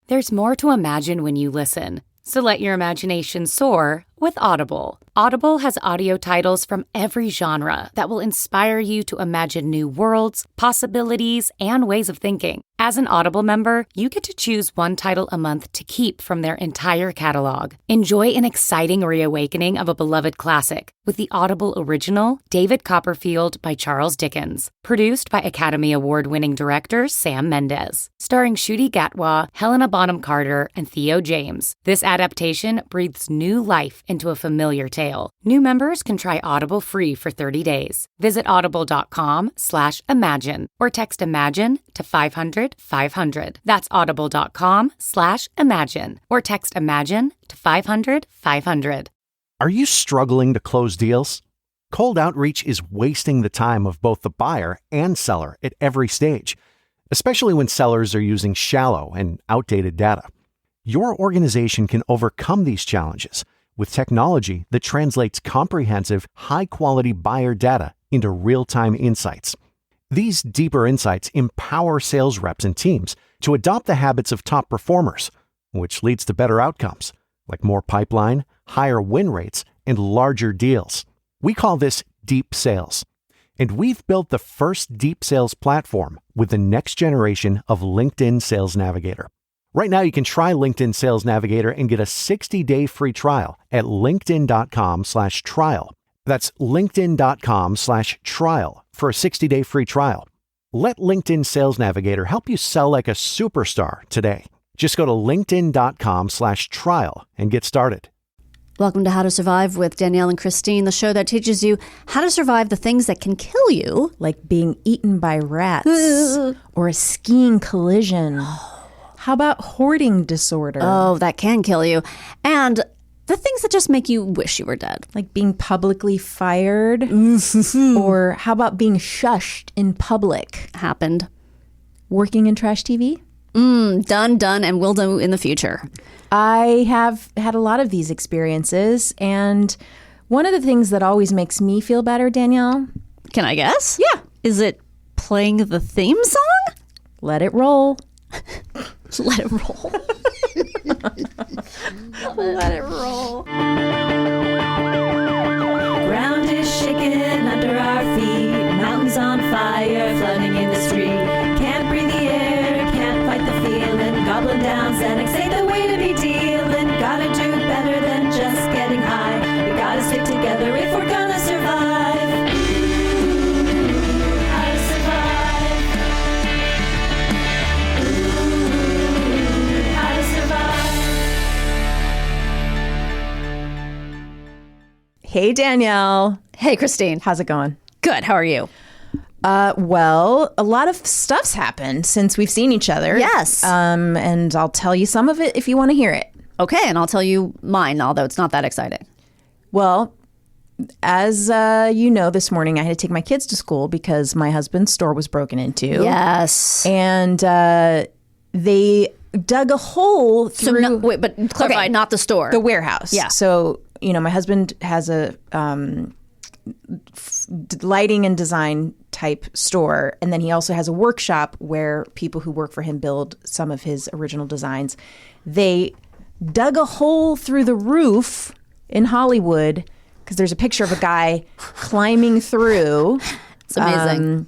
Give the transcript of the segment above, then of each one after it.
There's more to imagine when you listen. So let your imagination soar with Audible. Audible has audio titles from every genre that will inspire you to imagine new worlds, possibilities, and ways of thinking. As an Audible member, you get to choose one title a month to keep from their entire catalog. Enjoy an exciting reawakening of a beloved classic with the Audible original, David Copperfield by Charles Dickens. Produced by Academy Award-winning director Sam Mendes. Starring Ncuti Gatwa, Helena Bonham Carter, and Theo James. This adaptation breathes new life into a familiar tale. New members can try Audible free for 30 days. Visit audible.com/imagine or text IMAGINE to 500-500. That's audible.com/imagine or text IMAGINE to 500-500. Are you struggling to close deals? Cold outreach is wasting the time of both the buyer and seller at every stage, especially when sellers are using shallow and outdated data. Your organization can overcome these challenges with technology that translates comprehensive, high-quality buyer data into real-time insights. These deeper insights empower sales reps and teams to adopt the habits of top performers, which leads to better outcomes, like more pipeline, higher win rates, and larger deals. We call this deep sales. And we've built the first deep sales platform with the next generation of LinkedIn Sales Navigator. Right now, you can try LinkedIn Sales Navigator and get a 60-day free trial at linkedin.com/trial. That's linkedin.com/trial for a 60-day free trial. Let LinkedIn Sales Navigator help you sell like a superstar today. Just go to linkedin.com/trial and get started. Welcome to How to Survive with Danielle and Christine, the show that teaches you how to survive the things that can kill you. Like being eaten by rats or a skiing collision. How about hoarding disorder? Oh, that can kill you. And the things that just make you wish you were dead. Like being publicly fired? Or how about being shushed in public? Happened. Working in trash TV? Done, and will do in the future. I have had a lot of these experiences, and one of the things that always makes me feel better, Danielle. Can I guess? Yeah. Is it playing the theme song? Let it roll. Let it roll. Let it roll. Ground is shaking under our feet. Mountains on fire, flooding in the street. Can't breathe the air, can't fight the feeling. Gobbling down Xanax ain't the way to be dealing. Gotta do better than just getting high. We gotta stick together if we're gonna survive. How to survive. How to survive. Hey, Danielle. Hey, Christine. How's it going? Good. How are you? Well, a lot of stuff's happened since we've seen each other. Yes. And I'll tell you some of it if you want to hear it. Okay, and I'll tell you mine, although it's not that exciting. Well, as you know, this morning I had to take my kids to school because my husband's store was broken into. Yes. And they dug a hole through... but clarify, not the store. The warehouse. Yeah. So, my husband has a lighting and design type store, and then he also has a workshop where people who work for him build some of his original designs. They dug a hole through the roof in Hollywood because there's a picture of a guy climbing through. It's amazing.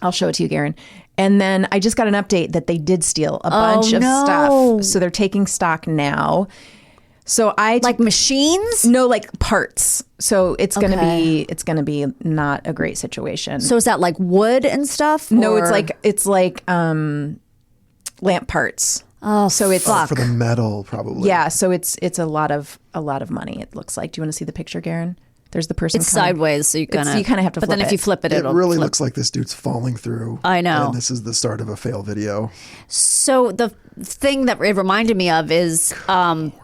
I'll show it to you, Garen. And then I just got an update that they did steal a bunch of stuff. So they're taking stock now. So like machines? No, like parts. So it's gonna be not a great situation. So is that like wood and stuff? No, or? it's like lamp parts. Oh, so it's for the metal, probably. Yeah, so it's a lot of money. It looks like. Do you want to see the picture, Garen? There's the person. It's sideways, so you kind of have to. But then if you flip it, it it'll really flip. looks like this dude's falling through. I know. And this is the start of a fail video. So the thing that it reminded me of is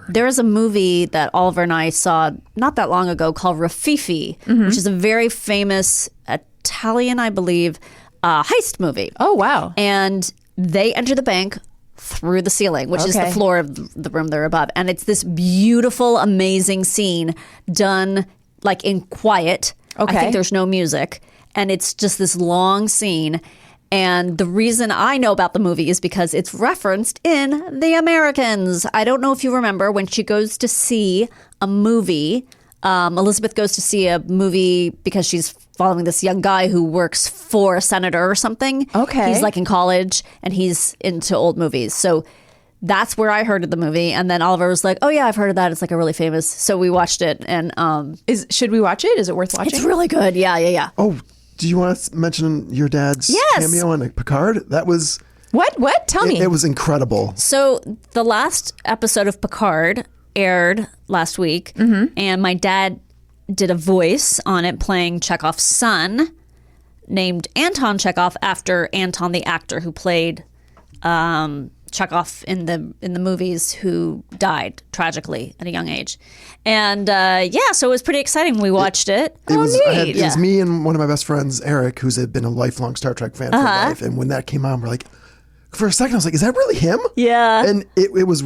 there is a movie that Oliver and I saw not that long ago called Rafifi, which is a very famous Italian, I believe, heist movie. Oh, wow. And they enter the bank through the ceiling, which is the floor of the room they're above. And it's this beautiful, amazing scene done like in quiet. Okay. I think there's no music. And it's just this long scene. And the reason I know about the movie is because it's referenced in The Americans. I don't know if you remember when she goes to see a movie. Elizabeth goes to see a movie because she's following this young guy who works for a senator or something. Okay. He's like in college and he's into old movies. So that's where I heard of the movie. And then Oliver was like, oh yeah, I've heard of that. It's like a really famous. So we watched it. And Should we watch it? Is it worth watching? it's really good. Yeah. Oh, do you want to mention your dad's Yes. cameo on Picard? That was What? Tell me. it was incredible. So the last episode of Picard aired last week, and my dad did a voice on it playing Chekhov's son, named Anton Chekhov after Anton, the actor who played Chekhov in the movies, who died tragically at a young age. And so it was pretty exciting when we watched it. It was neat. it was me and one of my best friends, Eric, who's been a lifelong Star Trek fan for life. And when that came on, we're like, for a second, I was like, is that really him? Yeah. And it was a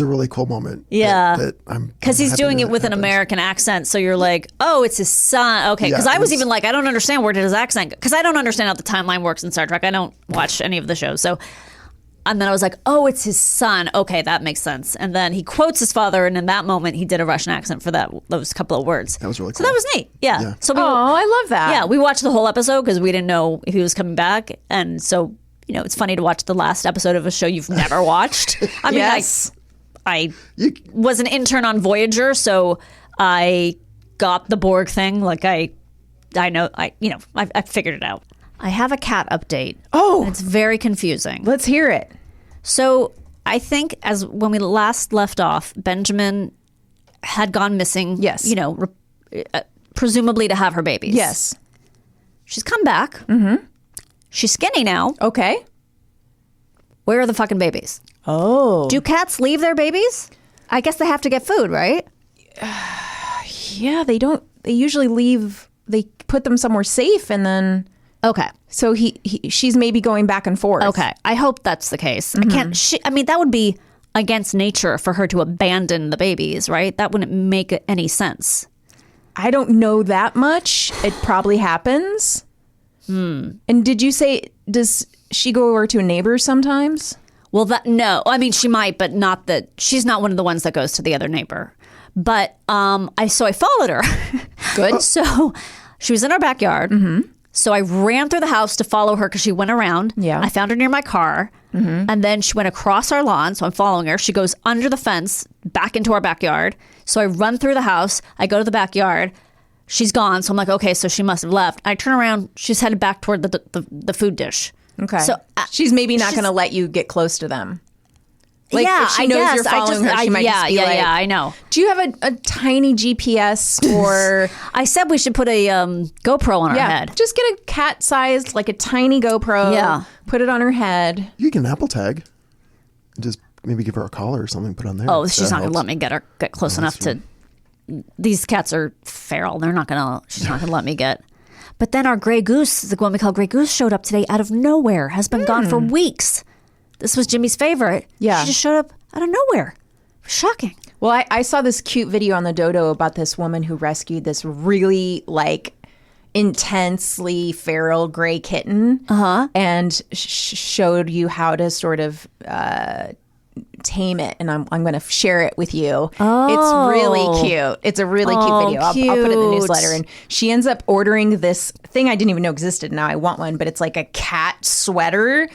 really cool moment. Yeah. That I'm Because he's happy doing that it with an happened. American accent. So you're like, oh, it's his son. Okay. Because Yeah, I was it was- even like, I don't understand where did his accent go? Because I don't understand how the timeline works in Star Trek. I don't watch any of the shows. So, and then I was like, oh, it's his son. Okay, that makes sense. And then he quotes his father. And in that moment, he did a Russian accent for those couple of words. That was really cool. So that was neat. Yeah. So Oh, I love that. yeah, we watched the whole episode because we didn't know if he was coming back. And so, it's funny to watch the last episode of a show you've never watched. I mean, Yes. I was an intern on Voyager, so I got the Borg thing. Like I figured it out. I have a cat update. Oh. It's very confusing. Let's hear it. So I think when we last left off, Benjamin had gone missing. Yes. Presumably to have her babies. Yes. She's come back. Mm-hmm. She's skinny now. Okay. Where are the fucking babies? Oh. Do cats leave their babies? I guess they have to get food, right? Yeah, they don't. They usually leave. They put them somewhere safe, and then Okay. so she's maybe going back and forth. Okay. I hope that's the case. I can't. That would be against nature for her to abandon the babies, right? That wouldn't make any sense. I don't know that much. It probably happens. And did you say, does she go over to a neighbor sometimes? Well, no. I mean, she might, but not that. She's not one of the ones that goes to the other neighbor. But I followed her. Good. So she was in our backyard. Mm-hmm. So I ran through the house to follow her because she went around. Yeah. I found her near my car. Mm-hmm. And then she went across our lawn. So I'm following her. She goes under the fence back into our backyard. So I run through the house. I go to the backyard. She's gone. So I'm like, okay, so she must have left. I turn around. She's headed back toward the food dish. Okay. So she's maybe not going to let you get close to them. Like, yeah, if she I knows guess. you're following her, she might just be like, I know. do you have a tiny GPS or... I said we should put a GoPro on her head. Just get a cat-sized, like a tiny GoPro. Yeah. Put it on her head. You can Apple tag. Just maybe give her a collar or something, put on there. Oh, she's That not going to helps. let me get close enough to... These cats are feral. She's not going to let me get... But then our gray goose, the one we call Gray Goose, showed up today out of nowhere. Has been gone for weeks. This was Jimmy's favorite. Yeah. She just showed up out of nowhere. Shocking. Well, I saw this cute video on the Dodo about this woman who rescued this really, intensely feral gray kitten. And showed you how to sort of tame it. And I'm going to share it with you. Oh. It's really cute. It's a really cute video. I'll put it in the cute. newsletter. And she ends up ordering this thing I didn't even know existed. Now I want one, but it's like a cat sweater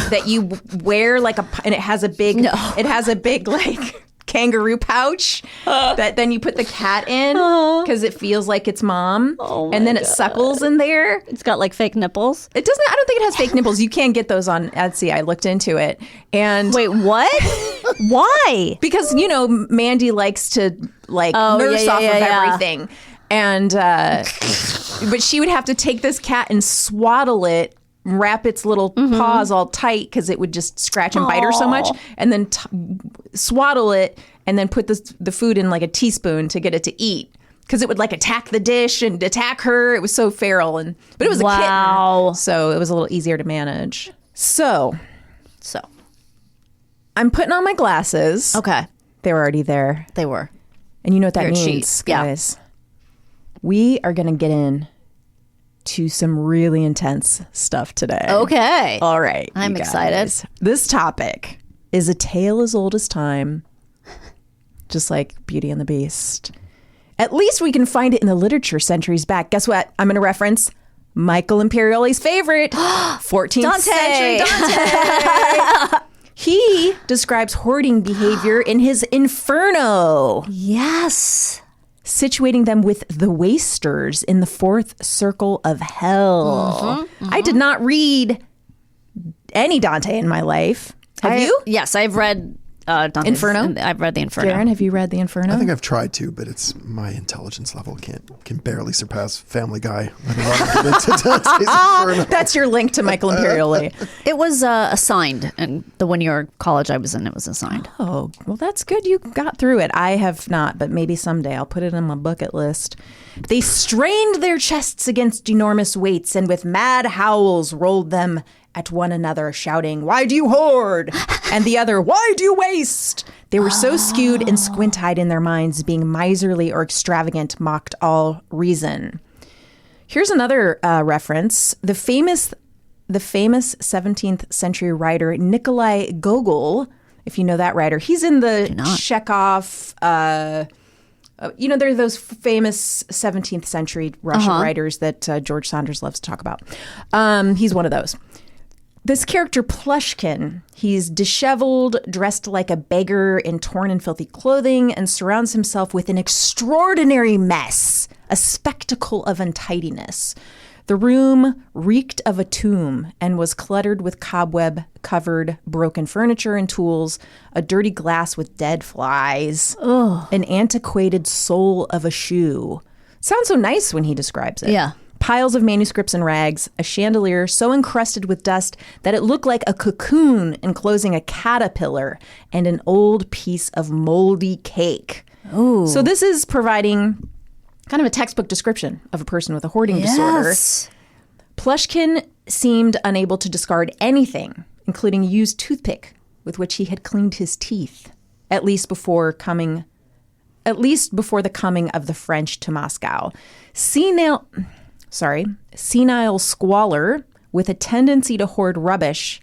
that you wear and it has a big kangaroo pouch that then you put the cat in because it feels like its mom. And then it suckles in there. It's got fake nipples. It doesn't, I don't think it has fake nipples. You can get those on Etsy. I looked into it. And Wait, what? Why? because, Mandy likes to nurse off of everything. And, but she would have to take this cat and swaddle it, wrap its little paws all tight because it would just scratch and bite her so much, and then swaddle it and then put the food in a teaspoon to get it to eat because it would attack the dish and attack her. It was so feral, but it was a kitten, so it was a little easier to manage. So I'm putting on my glasses. Okay. They were already there. They were. And you know what that You're a means, cheat. Yeah. guys. We are going to get in to some really intense stuff today. Okay. All right. I'm you excited. guys. This topic is a tale as old as time, just like Beauty and the Beast. At least we can find it in the literature centuries back. Guess what? I'm going to reference Michael Imperioli's favorite, 14th Dante. century Dante. He describes hoarding behavior in his Inferno, Yes. situating them with the wasters in the fourth circle of hell. I did not read any Dante in my life. Have you? Yes, I've read Dante's Inferno? I've read the Inferno. Darren, have you read the Inferno? I think I've tried to, but it's my intelligence level can barely surpass Family Guy. Let alone get into Dante's Inferno. That's your link to Michael Imperioli. It was assigned, and the 1 year college I was in, it was assigned. Oh, well, that's good. You got through it. I have not, but maybe someday I'll put it on my bucket list. They strained their chests against enormous weights and with mad howls rolled them at one another, shouting, "Why do you hoard?" And the other, "Why do you waste?" They were so skewed and squint-eyed in their minds, being miserly or extravagant mocked all reason. Here's another reference. The famous 17th century writer Nikolai Gogol, if you know that writer, he's in the Chekhov. There are those famous 17th century Russian writers that George Saunders loves to talk about. He's one of those. This character, Plushkin, he's disheveled, dressed like a beggar in torn and filthy clothing, and surrounds himself with an extraordinary mess, a spectacle of untidiness. The room reeked of a tomb and was cluttered with cobweb-covered broken furniture and tools, a dirty glass with dead flies, an antiquated sole of a shoe. Sounds so nice when he describes it. Yeah. Piles of manuscripts and rags, a chandelier so encrusted with dust that it looked like a cocoon enclosing a caterpillar, and an old piece of moldy cake. Ooh. So this is providing kind of a textbook description of a person with a hoarding disorder. Plushkin seemed unable to discard anything, including a used toothpick with which he had cleaned his teeth, at least before the coming of the French to Moscow. Senile squalor with a tendency to hoard rubbish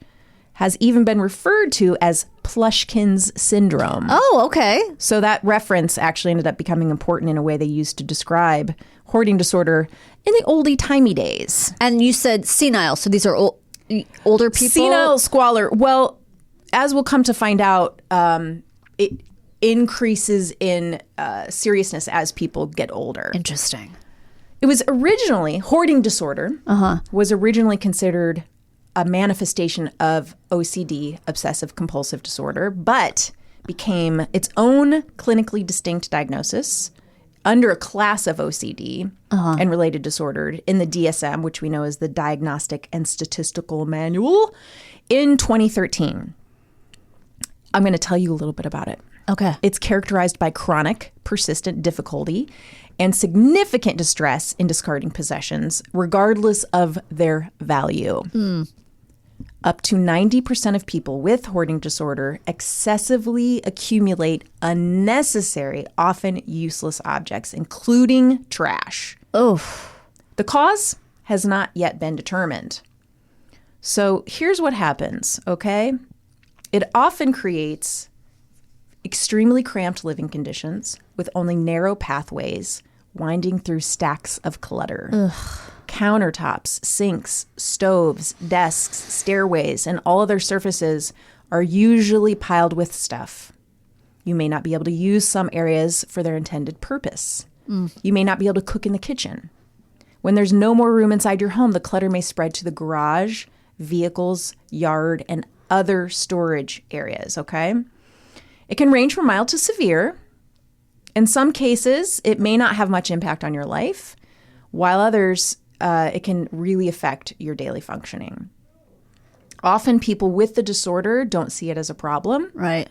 has even been referred to as Plushkin's syndrome. Oh, okay. So that reference actually ended up becoming important in a way they used to describe hoarding disorder in the oldie-timey days. And you said senile, so these are older people? Senile squalor. Well, as we'll come to find out, it increases in seriousness as people get older. Interesting. It was originally, hoarding disorder was originally considered a manifestation of OCD, obsessive compulsive disorder, but became its own clinically distinct diagnosis under a class of OCD and related disorder in the DSM, which we know as the Diagnostic and Statistical Manual, in 2013. I'm going to tell you a little bit about it. Okay. It's characterized by chronic, persistent difficulty and significant distress in discarding possessions, regardless of their value. Up to 90% of people with hoarding disorder excessively accumulate unnecessary, often useless objects, including trash. The cause has not yet been determined. So here's what happens, okay? It often creates extremely cramped living conditions with only narrow pathways winding through stacks of clutter. Countertops, sinks, stoves, desks, stairways, and all other surfaces are usually piled with stuff. You may not be able to use some areas for their intended purpose. You may not be able to cook in the kitchen. When there's no more room inside your home, the clutter may spread to the garage, vehicles, yard, and other storage areas, okay? It can range from mild to severe. In some cases, it may not have much impact on your life, while others, it can really affect your daily functioning. Often people with the disorder don't see it as a problem. Right.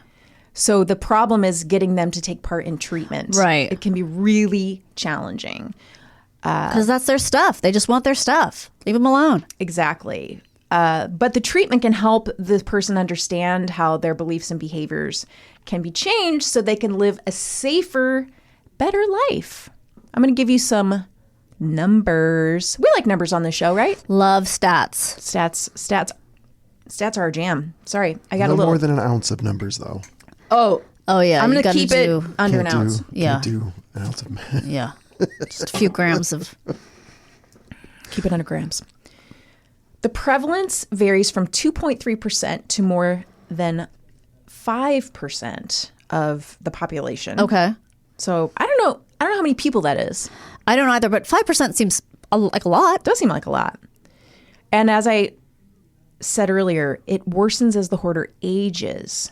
So the problem is getting them to take part in treatment. Right. It can be really challenging. Because that's their stuff. They just want their stuff. Leave them alone. Exactly. But the treatment can help the person understand how their beliefs and behaviors can be changed so they can live a safer, better life. I'm going to give you some Numbers. We like numbers on the show, right? Love stats. Stats are our jam. Sorry, I got No a little more than an ounce of numbers, though. Oh yeah. I'm you going to gotta keep do, it under an ounce. Yeah. Can't do an ounce of Yeah. Just a few grams of. Keep it under grams. The prevalence varies from 2.3% to more than 5% of the population. Okay. So I don't know how many people that is. I don't either, but 5% seems like a lot. Does seem like a lot. And as I said earlier, it worsens as the hoarder ages.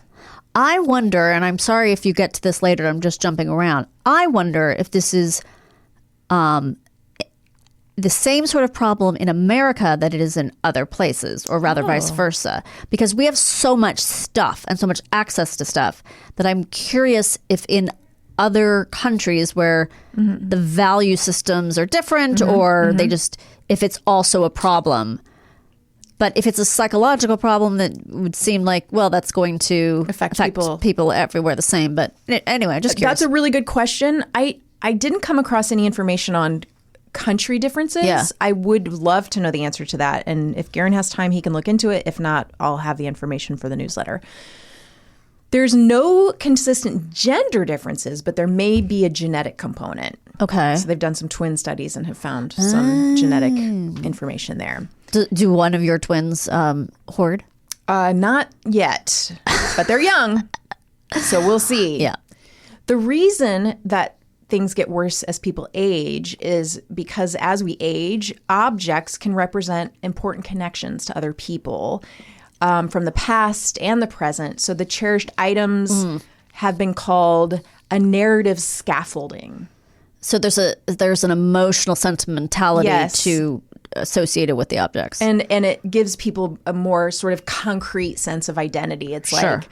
I wonder, and I'm sorry if you get to this later, I'm just jumping around. I wonder if this is the same sort of problem in America that it is in other places, or rather vice versa. Because we have so much stuff and so much access to stuff that I'm curious if in other countries where the value systems are different or they just, if it's also a problem. But if it's a psychological problem, that would seem like, well, that's going to Affect people everywhere the same. But anyway, just curious. That's a really good question. I didn't come across any information on country differences. Yeah. I would love to know the answer to that. And if Garen has time, he can look into it. If not, I'll have the information for the newsletter. There's no consistent gender differences, but there may be a genetic component. Okay. So they've done some twin studies and have found some genetic information there. Do one of your twins hoard? Not yet, but they're young. So we'll see. Yeah. The reason that things get worse as people age is because as we age, objects can represent important connections to other people from the past and the present. So the cherished items have been called a narrative scaffolding. So there's an emotional sentimentality Yes. to associated with the objects. And it gives people a more sort of concrete sense of identity. It's Sure. like,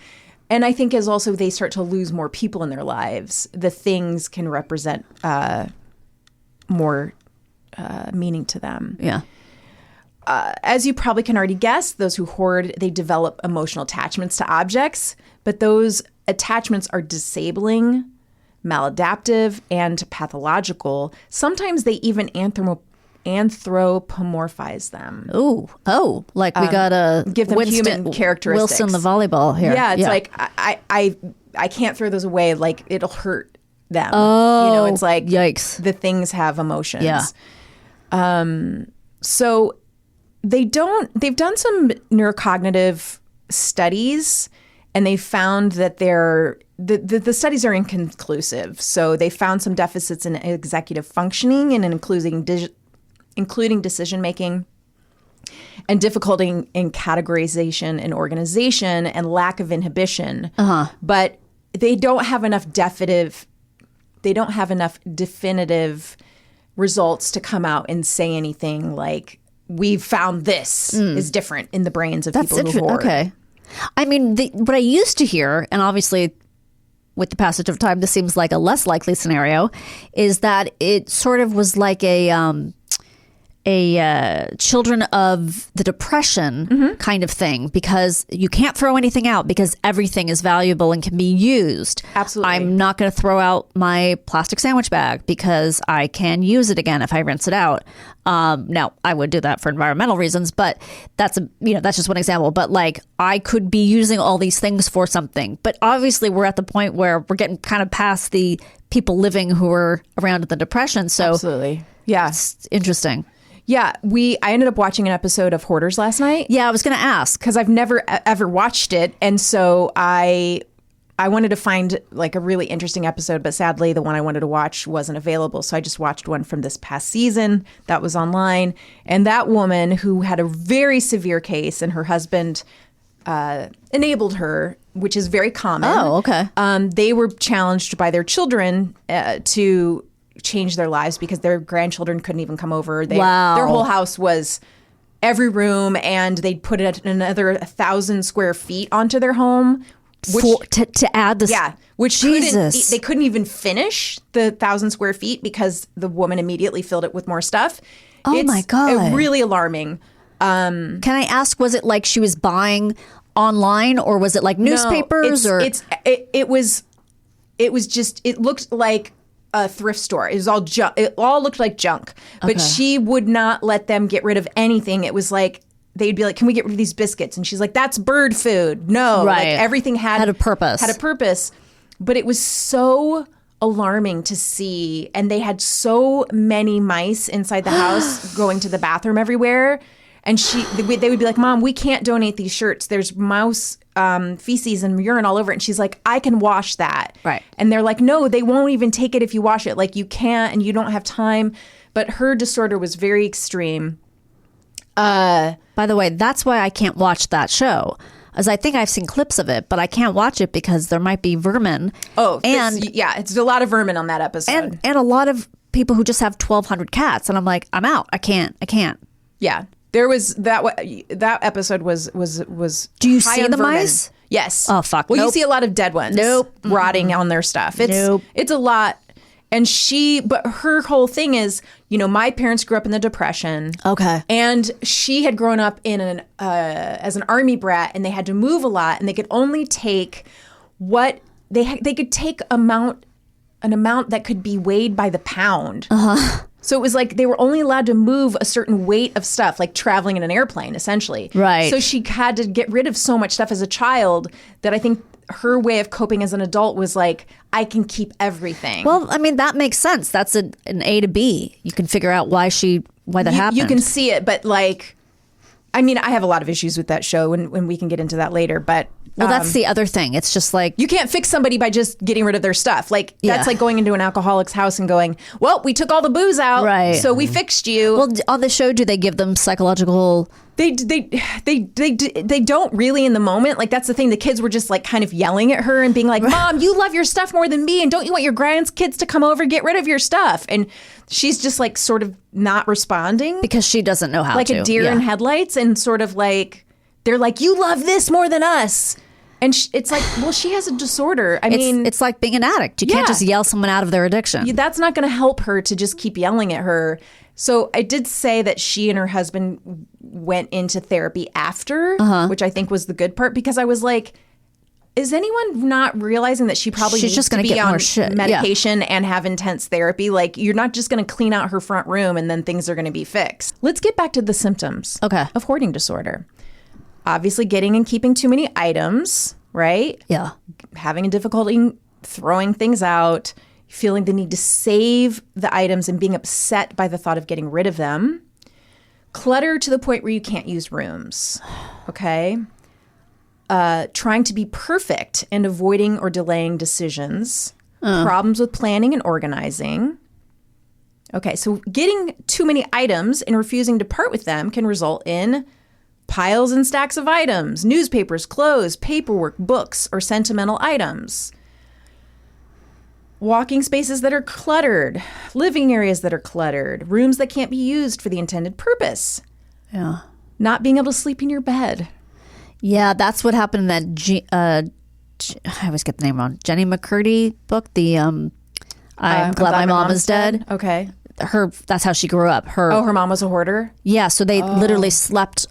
and I think as also they start to lose more people in their lives, the things can represent more meaning to them. Yeah. As you probably can already guess, those who hoard, they develop emotional attachments to objects, but those attachments are disabling, maladaptive, and pathological. Sometimes they even anthropomorphize them. Oh, like we got a give them human characteristics. Wilson the volleyball here. Yeah, it's like I can't throw those away. Like it'll hurt them. Oh, it's like yikes. The things have emotions. Yeah. So they've done some neurocognitive studies, and they found that the studies are inconclusive. So they found some deficits in executive functioning and including decision making, and difficulty in categorization and organization, and lack of inhibition. But they don't have enough definitive results to come out and say anything like, we've found this is different in the brains of people who hoard. Okay. I mean, what I used to hear, and obviously with the passage of time, this seems like a less likely scenario, is that it sort of was like a children of the Depression kind of thing, because you can't throw anything out because everything is valuable and can be used. Absolutely. I'm not going to throw out my plastic sandwich bag because I can use it again if I rinse it out. Now, I would do that for environmental reasons, but that's just one example. But like, I could be using all these things for something. But obviously, we're at the point where we're getting kind of past the people living who were around in the Depression. So Absolutely. Yeah. it's interesting. Yeah. I ended up watching an episode of Hoarders last night. Yeah, I was going to ask. Because I've never ever watched it. And so I wanted to find like a really interesting episode, but sadly the one I wanted to watch wasn't available. So I just watched one from this past season that was online. And that woman who had a very severe case and her husband enabled her, which is very common. Oh, okay. They were challenged by their children to change their lives because their grandchildren couldn't even come over. Wow. Their whole house was every room, and they'd put another 1,000 square feet onto their home. To add this. Yeah, which Jesus. they couldn't even finish the 1,000 square feet because the woman immediately filled it with more stuff. Oh, my God. Really alarming. Can I ask, was it like she was buying online, or was it like newspapers? It looked like a thrift store. It was all junk. It all looked like junk. But she would not let them get rid of anything. It was like, they'd be like, can we get rid of these biscuits? And she's like, that's bird food. No. Right. Like everything had a purpose. Had a purpose. But it was so alarming to see. And they had so many mice inside the house going to the bathroom everywhere. And they would be like, Mom, we can't donate these shirts. There's mouse feces and urine all over it. And she's like, I can wash that. Right. And they're like, no, they won't even take it if you wash it. Like, you can't and you don't have time. But her disorder was very extreme. By the way, that's why I can't watch that show. As I think I've seen clips of it, but I can't watch it because there might be vermin. Oh, it's a lot of vermin on that episode. And a lot of people who just have 1,200 cats. And I'm like, I'm out. I can't. Yeah. There was that episode was Do you high see on the vermin. mice? Yes. Oh, fuck. Well, you Nope. see a lot of dead ones. Nope. Rotting on their stuff. It's a lot. And but her whole thing is, my parents grew up in the Depression. Okay. And she had grown up in as an army brat, and they had to move a lot, and they could only take what they could take an amount that could be weighed by the pound. So it was like they were only allowed to move a certain weight of stuff, like traveling in an airplane, essentially. Right. So she had to get rid of so much stuff as a child that I think her way of coping as an adult was like, I can keep everything. Well, I mean, that makes sense. That's an A to B. You can figure out why that happened. You can see it, but like, I mean, I have a lot of issues with that show, and we can get into that later, but... Well, that's the other thing. It's just like... You can't fix somebody by just getting rid of their stuff. Like, that's like going into an alcoholic's house and going, well, we took all the booze out, right, so we fixed you. Well, on the show, do they give them psychological... They don't really in the moment. Like, that's the thing. The kids were just like kind of yelling at her and being like, Mom, you love your stuff more than me. And don't you want your grandkids to come over, get rid of your stuff? And she's just like sort of not responding. Because she doesn't know how like to. Like a deer in headlights, and sort of like, they're like, you love this more than us. And it's like, well, she has a disorder. I mean, it's like being an addict. You can't just yell someone out of their addiction. That's not going to help her to just keep yelling at her. So I did say that she and her husband went into therapy after, which I think was the good part, because I was like, is anyone not realizing that she probably needs just to gonna be get on more shit. medication and have intense therapy? Like, you're not just going to clean out her front room and then things are going to be fixed. Let's get back to the symptoms of hoarding disorder. Obviously, getting and keeping too many items, right? Yeah. Having a difficulty throwing things out, feeling the need to save the items and being upset by the thought of getting rid of them. Clutter to the point where you can't use rooms, okay? Trying to be perfect and avoiding or delaying decisions. Problems with planning and organizing. Okay, so getting too many items and refusing to part with them can result in piles and stacks of items, newspapers, clothes, paperwork, books, or sentimental items. Walking spaces that are cluttered, living areas that are cluttered, rooms that can't be used for the intended purpose. Yeah. Not being able to sleep in your bed. Yeah, that's what happened in that, I always get the name wrong, Jenny McCurdy book, the I'm Glad My Mom is Dead. Okay. That's how she grew up. Her mom was a hoarder? Yeah, so they literally slept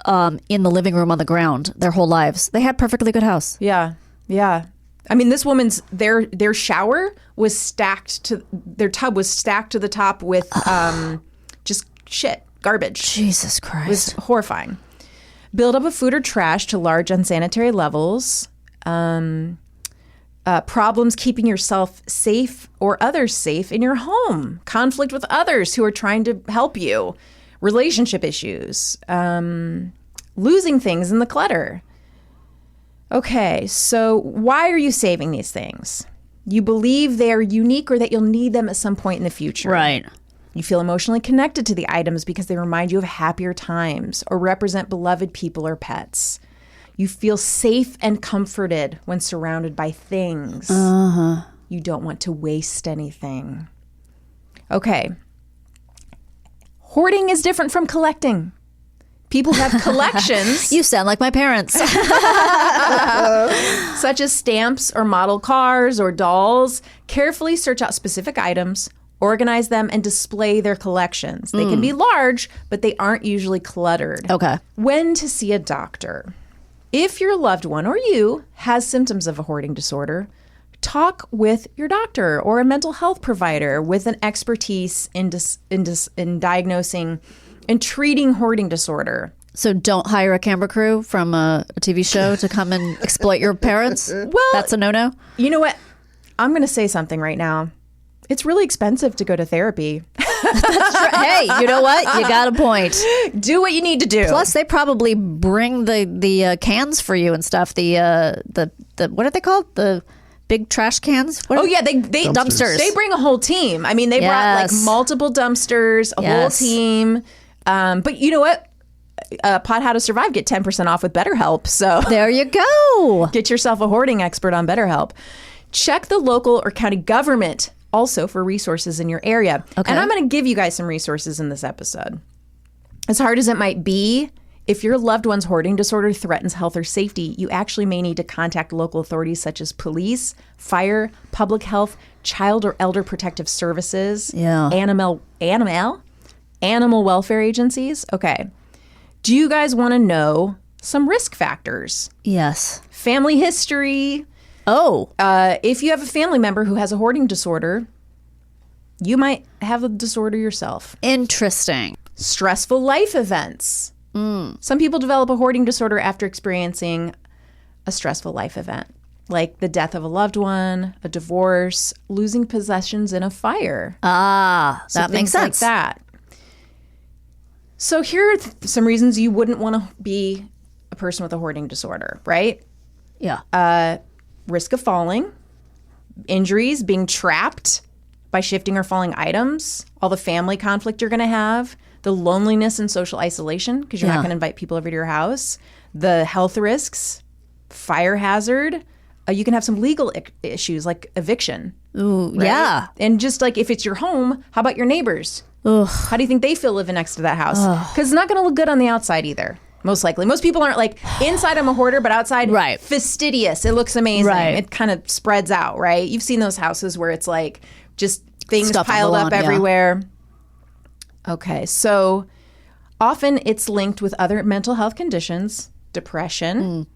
in the living room on the ground their whole lives. They had perfectly good house. Yeah, yeah. I mean, this woman's their shower was stacked to their tub was stacked to the top with just shit, garbage. Jesus Christ, it was horrifying. Build up of food or trash to large unsanitary levels. Problems keeping yourself safe or others safe in your home. Conflict with others who are trying to help you. Relationship issues. Losing things in the clutter. Okay, so why are you saving these things? You believe they're unique or that you'll need them at some point in the future. Right. You feel emotionally connected to the items because they remind you of happier times or represent beloved people or pets. You feel safe and comforted when surrounded by things. You don't want to waste anything. Okay. Hoarding is different from collecting. People have collections. You sound like my parents. Such as stamps or model cars or dolls. Carefully search out specific items, organize them, and display their collections. They can be large, but they aren't usually cluttered. Okay. When to see a doctor. If your loved one or you has symptoms of a hoarding disorder, talk with your doctor or a mental health provider with an expertise in diagnosing and treating hoarding disorder. So don't hire a camera crew from a TV show to come and exploit your parents? Well, that's a no-no? You know what? I'm going to say something right now. It's really expensive to go to therapy. Hey, you know what? You got a point. Do what you need to do. Plus, they probably bring the cans for you and stuff. The what are they called? The big trash cans? Oh yeah, they dumpsters. They bring a whole team. I mean, they brought like multiple dumpsters, a whole team. But you know what? Pod How to Survive get 10% off with BetterHelp. So there you go. Get yourself a hoarding expert on BetterHelp. Check the local or county government also for resources in your area. Okay. And I'm going to give you guys some resources in this episode. As hard as it might be, if your loved one's hoarding disorder threatens health or safety, you actually may need to contact local authorities such as police, fire, public health, child or elder protective services, animal welfare agencies. Okay. Do you guys want to know some risk factors? Yes. Family history. Oh. If you have a family member who has a hoarding disorder, you might have a disorder yourself. Interesting. Stressful life events. Some people develop a hoarding disorder after experiencing a stressful life event, like the death of a loved one, a divorce, losing possessions in a fire. That makes sense. Like that. So here are some reasons you wouldn't want to be a person with a hoarding disorder, right? Yeah. Risk of falling, injuries, being trapped by shifting or falling items, all the family conflict you're going to have, the loneliness and social isolation because you're not going to invite people over to your house, the health risks, fire hazard. You can have some legal issues like eviction. Ooh, right? yeah. And just like if it's your home, how about your neighbors? Ugh. How do you think they feel living next to that house? Because it's not going to look good on the outside either. Most likely. Most people aren't like, inside I'm a hoarder, but outside, fastidious. It looks amazing. Right. It kind of spreads out, right? You've seen those houses where it's like just things Stuff piled up everywhere. Okay, so often it's linked with other mental health conditions, depression,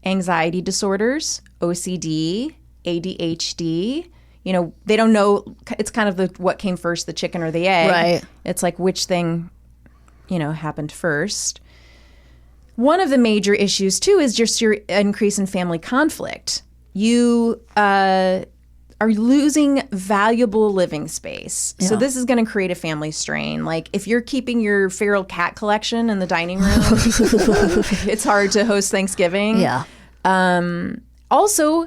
anxiety disorders, OCD, ADHD. You know, they don't know. It's kind of what came first, the chicken or the egg. Right. It's like which thing, happened first. One of the major issues, too, is just your increase in family conflict. You are losing valuable living space. Yeah. So this is going to create a family strain. Like if you're keeping your feral cat collection in the dining room, it's hard to host Thanksgiving. Yeah. Also,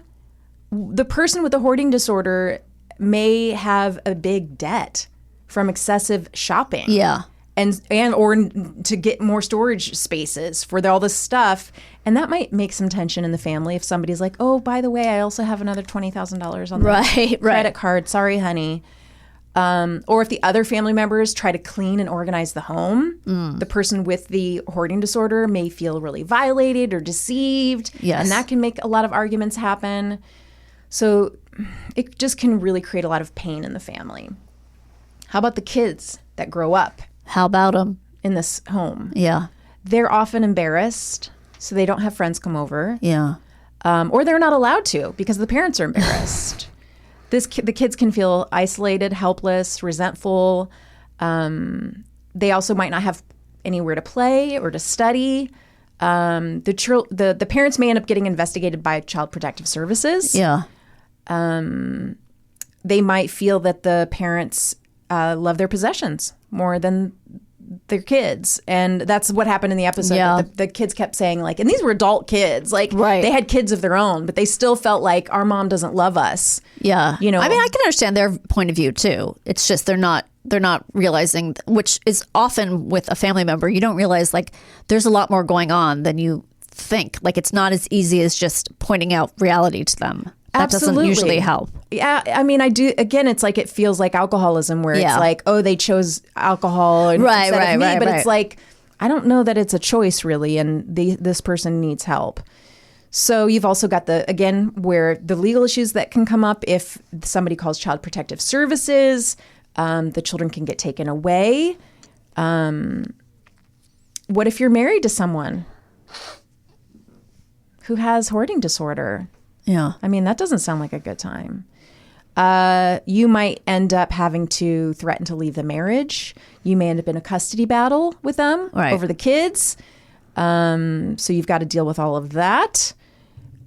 the person with the hoarding disorder may have a big debt from excessive shopping. Yeah. And or to get more storage spaces for all this stuff. And that might make some tension in the family if somebody's like, oh, by the way, I also have another $20,000 on the credit card. Sorry, honey. Or if the other family members try to clean and organize the home, the person with the hoarding disorder may feel really violated or deceived. Yes. And that can make a lot of arguments happen. So it just can really create a lot of pain in the family. How about the kids that grow up? How about them? In this home. Yeah. They're often embarrassed, so they don't have friends come over. Yeah. Or they're not allowed to because the parents are embarrassed. The kids can feel isolated, helpless, resentful. They also might not have anywhere to play or to study. The parents may end up getting investigated by Child Protective Services. Yeah. They might feel that the parents love their possessions more than their kids. And that's what happened in the episode. Yeah. The kids kept saying like, and these were adult kids, like they had kids of their own, but they still felt like our mom doesn't love us. Yeah. You know, I mean, I can understand their point of view too. It's just they're not realizing, which is often with a family member, you don't realize like there's a lot more going on than you think. Like it's not as easy as just pointing out reality to them. That doesn't usually help. Yeah, I mean, I do. Again, it's like it feels like alcoholism, where it's like, oh, they chose alcohol instead of me. But it's like, I don't know that it's a choice really, and this person needs help. So you've also got where the legal issues that can come up if somebody calls Child Protective Services, the children can get taken away. What if you're married to someone who has hoarding disorder? Yeah. I mean, that doesn't sound like a good time. You might end up having to threaten to leave the marriage. You may end up in a custody battle with them over the kids. So you've got to deal with all of that.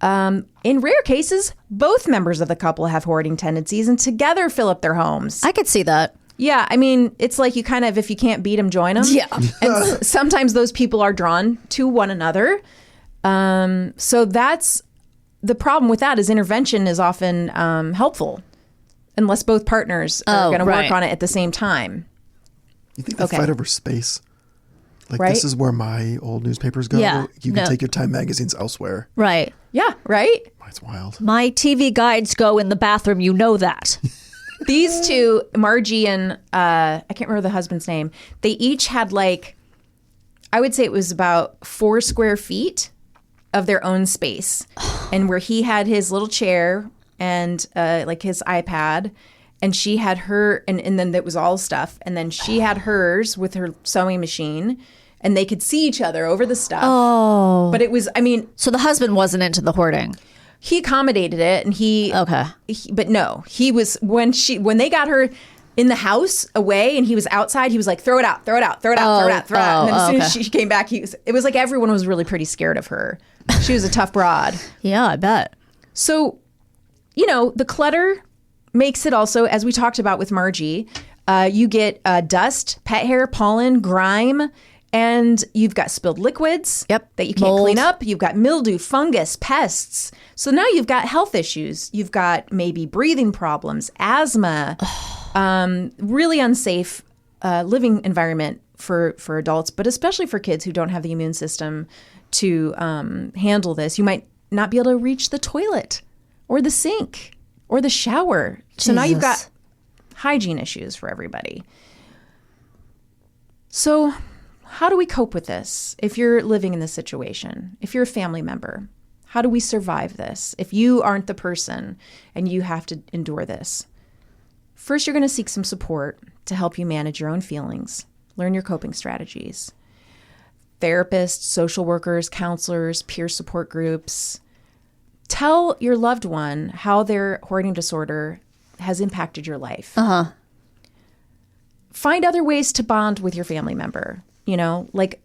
In rare cases, both members of the couple have hoarding tendencies and together fill up their homes. I could see that. Yeah, I mean, it's like you kind of, if you can't beat them, join them. Yeah. And sometimes those people are drawn to one another. So that's the problem with that is intervention is often helpful unless both partners are going to work on it at the same time. You think they fight over space? Like, Right? this is where my old newspapers go. Yeah. You can take your Time magazines elsewhere. Right. Yeah, right? It's wild. My TV guides go in the bathroom. You know that. These two, Margie and I can't remember the husband's name, they each had like, I would say it was about 4 square feet of their own space. And where he had his little chair and like his iPad, and she had her, and then it was all stuff. And then she had hers with her sewing machine, and they could see each other over the stuff. Oh. But it was, I mean, So the husband wasn't into the hoarding. he accommodated it, and but no, he was, when they got her in the house away and he was outside, he was like, throw it out, throw it out, throw it out, throw it out, throw it out. And then as soon as she came back, it was like everyone was really pretty scared of her. She was a tough broad. Yeah, I bet. So, the clutter makes it also, as we talked about with Margie, you get dust, pet hair, pollen, grime, and you've got spilled liquids that you can't Mold. clean up. You've got mildew, fungus, pests. So now you've got health issues. You've got maybe breathing problems, asthma, really unsafe living environment for adults, but especially for kids who don't have the immune system to handle this. You might not be able to reach the toilet or the sink or the shower. So now you've got hygiene issues for everybody. So how do we cope with this if you're living in this situation? If you're a family member, how do we survive this? If you aren't the person and you have to endure this, first you're going to seek some support to help you manage your own feelings, learn your coping strategies. Therapists, social workers, counselors, peer support groups. Tell your loved one how their hoarding disorder has impacted your life. Find other ways to bond with your family member. Like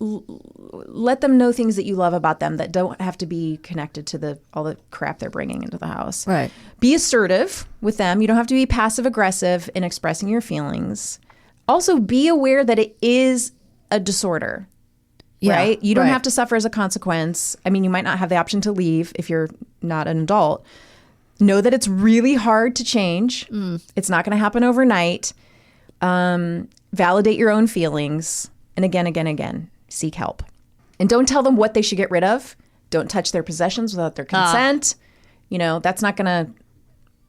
let them know things that you love about them that don't have to be connected to all the crap they're bringing into the house. Right. Be assertive with them. You don't have to be passive aggressive in expressing your feelings. Also, be aware that it is a disorder. Yeah, right? You don't right. have to suffer as a consequence. I mean, you might not have the option to leave if you're not an adult. Know that it's really hard to change. It's not going to happen overnight. Validate your own feelings. And again, seek help. And don't tell them what they should get rid of. Don't touch their possessions without their consent. That's not going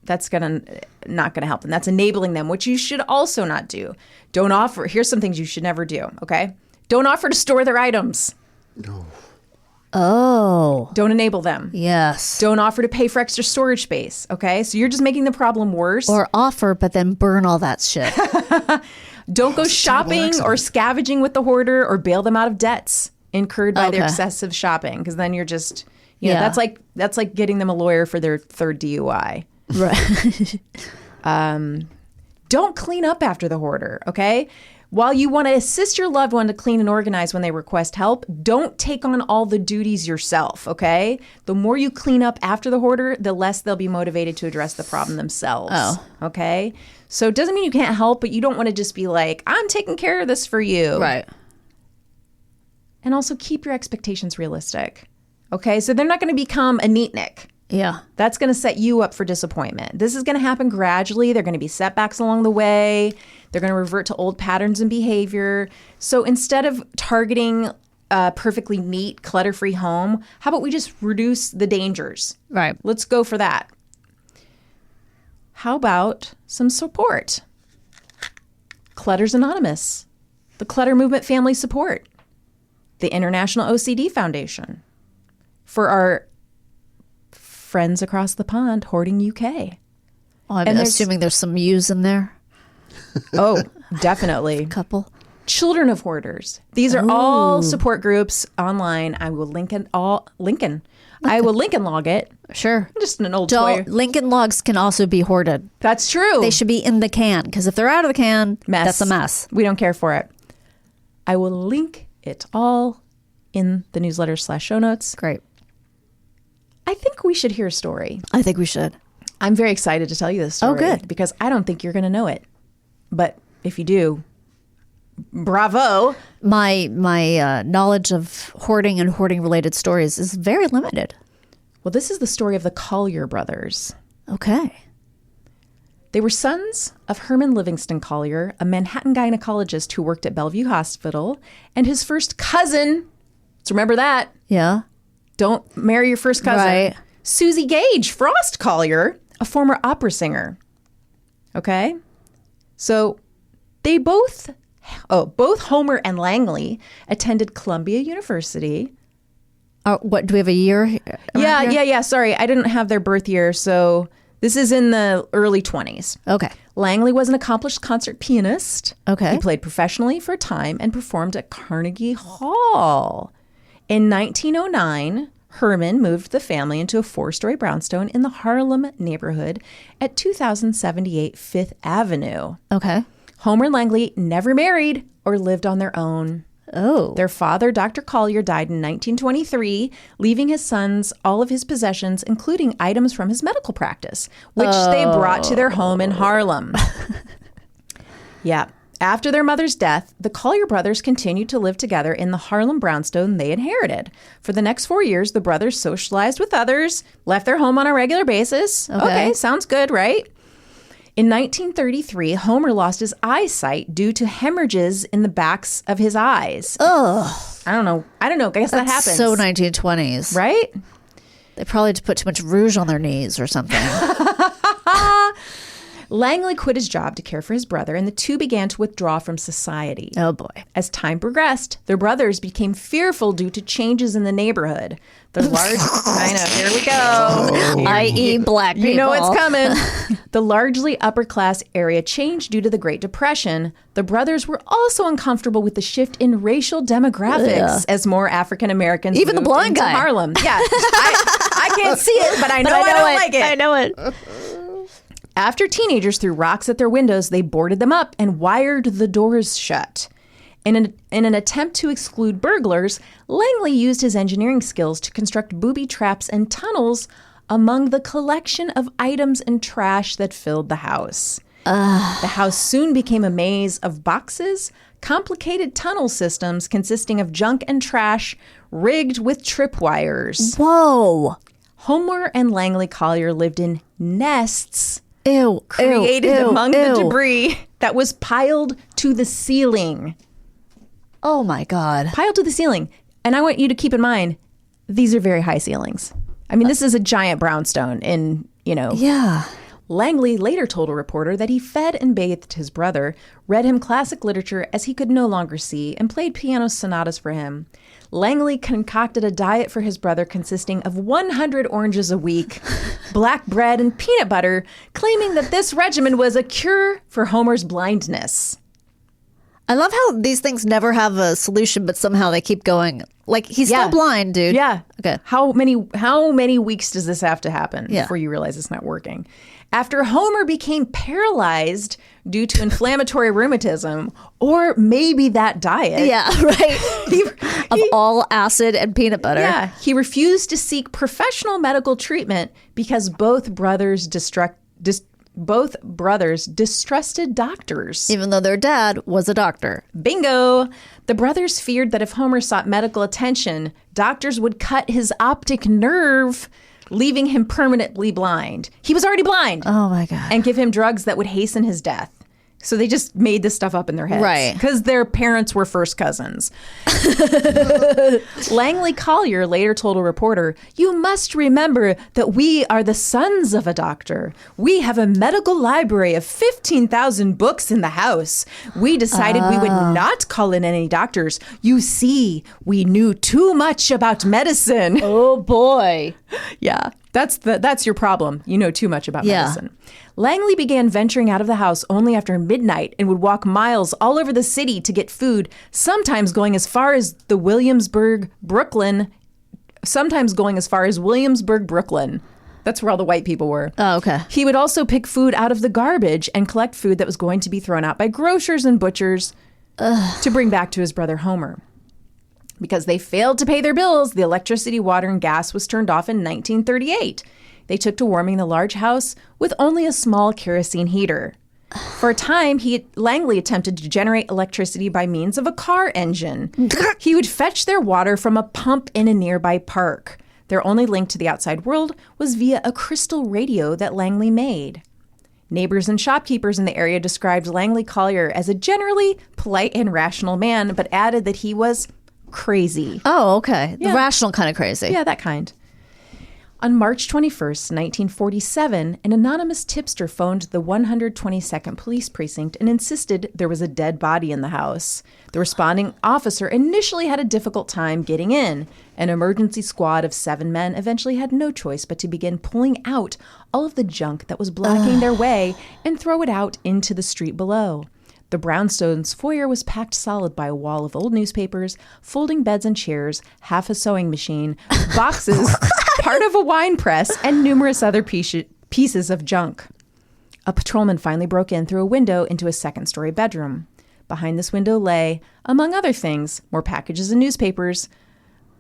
to help them. That's enabling them, which you should also not do. Don't offer. Here's some things you should never do, okay? Don't offer to store their items. No. Oh. Don't enable them. Yes. Don't offer to pay for extra storage space, okay? So you're just making the problem worse. Or offer, but then burn all that shit. Don't go shopping or scavenging with the hoarder or bail them out of debts incurred by their excessive shopping, because then you're just, that's like getting them a lawyer for their 3rd DUI. Right. Don't clean up after the hoarder, okay? While you want to assist your loved one to clean and organize when they request help, don't take on all the duties yourself, okay? The more you clean up after the hoarder, the less they'll be motivated to address the problem themselves, okay? So it doesn't mean you can't help, but you don't want to just be like, I'm taking care of this for you. Right. And also keep your expectations realistic, okay? So they're not going to become a neatnik. Yeah. That's going to set you up for disappointment. This is going to happen gradually. There are going to be setbacks along the way. They're going to revert to old patterns and behavior. So instead of targeting a perfectly neat, clutter-free home, how about we just reduce the dangers? Right. Let's go for that. How about some support? Clutter's Anonymous, the Clutter Movement Family Support, the International OCD Foundation. For our friends across the pond, Hoarding UK. Oh, I'm And assuming there's some U's in there. Oh, definitely. Couple. Children of Hoarders. These are all support groups online. I will link I will Lincoln log it. Sure. Just an old toy. Lincoln logs can also be hoarded. That's true. They should be in the can, because if they're out of the can, that's a mess. We don't care for it. I will link it all in the newsletter / show notes. Great. I think we should hear a story. I think we should. I'm very excited to tell you this story. Oh, good. Because I don't think you're going to know it. But if you do, bravo. My knowledge of hoarding and hoarding related stories is very limited. Well, this is the story of the Collier brothers. Okay. They were sons of Herman Livingston Collier, a Manhattan gynecologist who worked at Bellevue Hospital, and his first cousin. So remember that. Yeah. Don't marry your first cousin. Right. Susie Gage Frost Collier, a former opera singer. Okay? So they both Homer and Langley attended Columbia University. What, do we have a year? Yeah. Sorry, I didn't have their birth year, so this is in the early 20s. Okay. Langley was an accomplished concert pianist. Okay. He played professionally for a time and performed at Carnegie Hall. In 1909, Herman moved the family into a 4-story brownstone in the Harlem neighborhood at 2078 Fifth Avenue. Okay. Homer and Langley never married or lived on their own. Oh. Their father, Dr. Collier, died in 1923, leaving his sons all of his possessions, including items from his medical practice, which they brought to their home in Harlem. Yeah. After their mother's death, the Collier brothers continued to live together in the Harlem brownstone they inherited. For the next 4 years, the brothers socialized with others, left their home on a regular basis. Okay, sounds good, right? In 1933, Homer lost his eyesight due to hemorrhages in the backs of his eyes. Ugh. I don't know. I guess that happens. So 1920s. Right? They probably had to put too much rouge on their knees or something. Langley quit his job to care for his brother, and the two began to withdraw from society. Oh, boy. As time progressed, their brothers became fearful due to changes in the neighborhood. The large, I know, here we go. I.e. black people. You know what's coming. The largely upper class area changed due to the Great Depression. The brothers were also uncomfortable with the shift in racial demographics as more African Americans Even the moved blonde into guy. Harlem. Yeah, I can't see it, but I know I don't like it. I know it. After teenagers threw rocks at their windows, they boarded them up and wired the doors shut. In an attempt to exclude burglars, Langley used his engineering skills to construct booby traps and tunnels among the collection of items and trash that filled the house. The house soon became a maze of boxes, complicated tunnel systems consisting of junk and trash rigged with tripwires. Whoa. Homer and Langley Collier lived in nests created among the debris that was piled to the ceiling. Oh, my God. Piled to the ceiling. And I want you to keep in mind, these are very high ceilings. I mean, this is a giant brownstone in, Yeah. Langley later told a reporter that he fed and bathed his brother, read him classic literature as he could no longer see, and played piano sonatas for him. Langley concocted a diet for his brother consisting of 100 oranges a week, black bread, and peanut butter, claiming that this regimen was a cure for Homer's blindness. I love how these things never have a solution, but somehow they keep going. Like, he's still blind, dude. Yeah. Okay. How many weeks does this have to happen Yeah. before you realize it's not working? After Homer became paralyzed due to inflammatory rheumatism, or maybe that diet. Yeah, right. Of all acid and peanut butter. Yeah. He refused to seek professional medical treatment because both brothers distrusted doctors. Even though their dad was a doctor. Bingo! The brothers feared that if Homer sought medical attention, doctors would cut his optic nerve, leaving him permanently blind. He was already blind. Oh, my God. And give him drugs that would hasten his death. So they just made this stuff up in their heads. Right. Because their parents were first cousins. Langley Collier later told a reporter, "You must remember that we are the sons of a doctor. We have a medical library of 15,000 books in the house. We decided we would not call in any doctors. You see, we knew too much about medicine." Oh, boy. Yeah, that's your problem. You know too much about medicine. Langley began venturing out of the house only after midnight and would walk miles all over the city to get food, sometimes going as far as the Williamsburg, Brooklyn sometimes going as far as Williamsburg, Brooklyn. That's where all the white people were. Oh, okay. He would also pick food out of the garbage and collect food that was going to be thrown out by grocers and butchers to bring back to his brother Homer. Because they failed to pay their bills, the electricity, water, and gas was turned off in 1938. They took to warming the large house with only a small kerosene heater. For a time, Langley attempted to generate electricity by means of a car engine. He would fetch their water from a pump in a nearby park. Their only link to the outside world was via a crystal radio that Langley made. Neighbors and shopkeepers in the area described Langley Collier as a generally polite and rational man, but added that he was crazy. Oh, okay. Yeah. The rational kind of crazy. Yeah, that kind. On March 21st, 1947, an anonymous tipster phoned the 122nd Police Precinct and insisted there was a dead body in the house. The responding officer initially had a difficult time getting in. An emergency squad of 7 men eventually had no choice but to begin pulling out all of the junk that was blocking their way and throw it out into the street below. The brownstone's foyer was packed solid by a wall of old newspapers, folding beds and chairs, half a sewing machine, boxes, part of a wine press, and numerous other pieces of junk. A patrolman finally broke in through a window into a second-story bedroom. Behind this window lay, among other things, more packages and newspapers,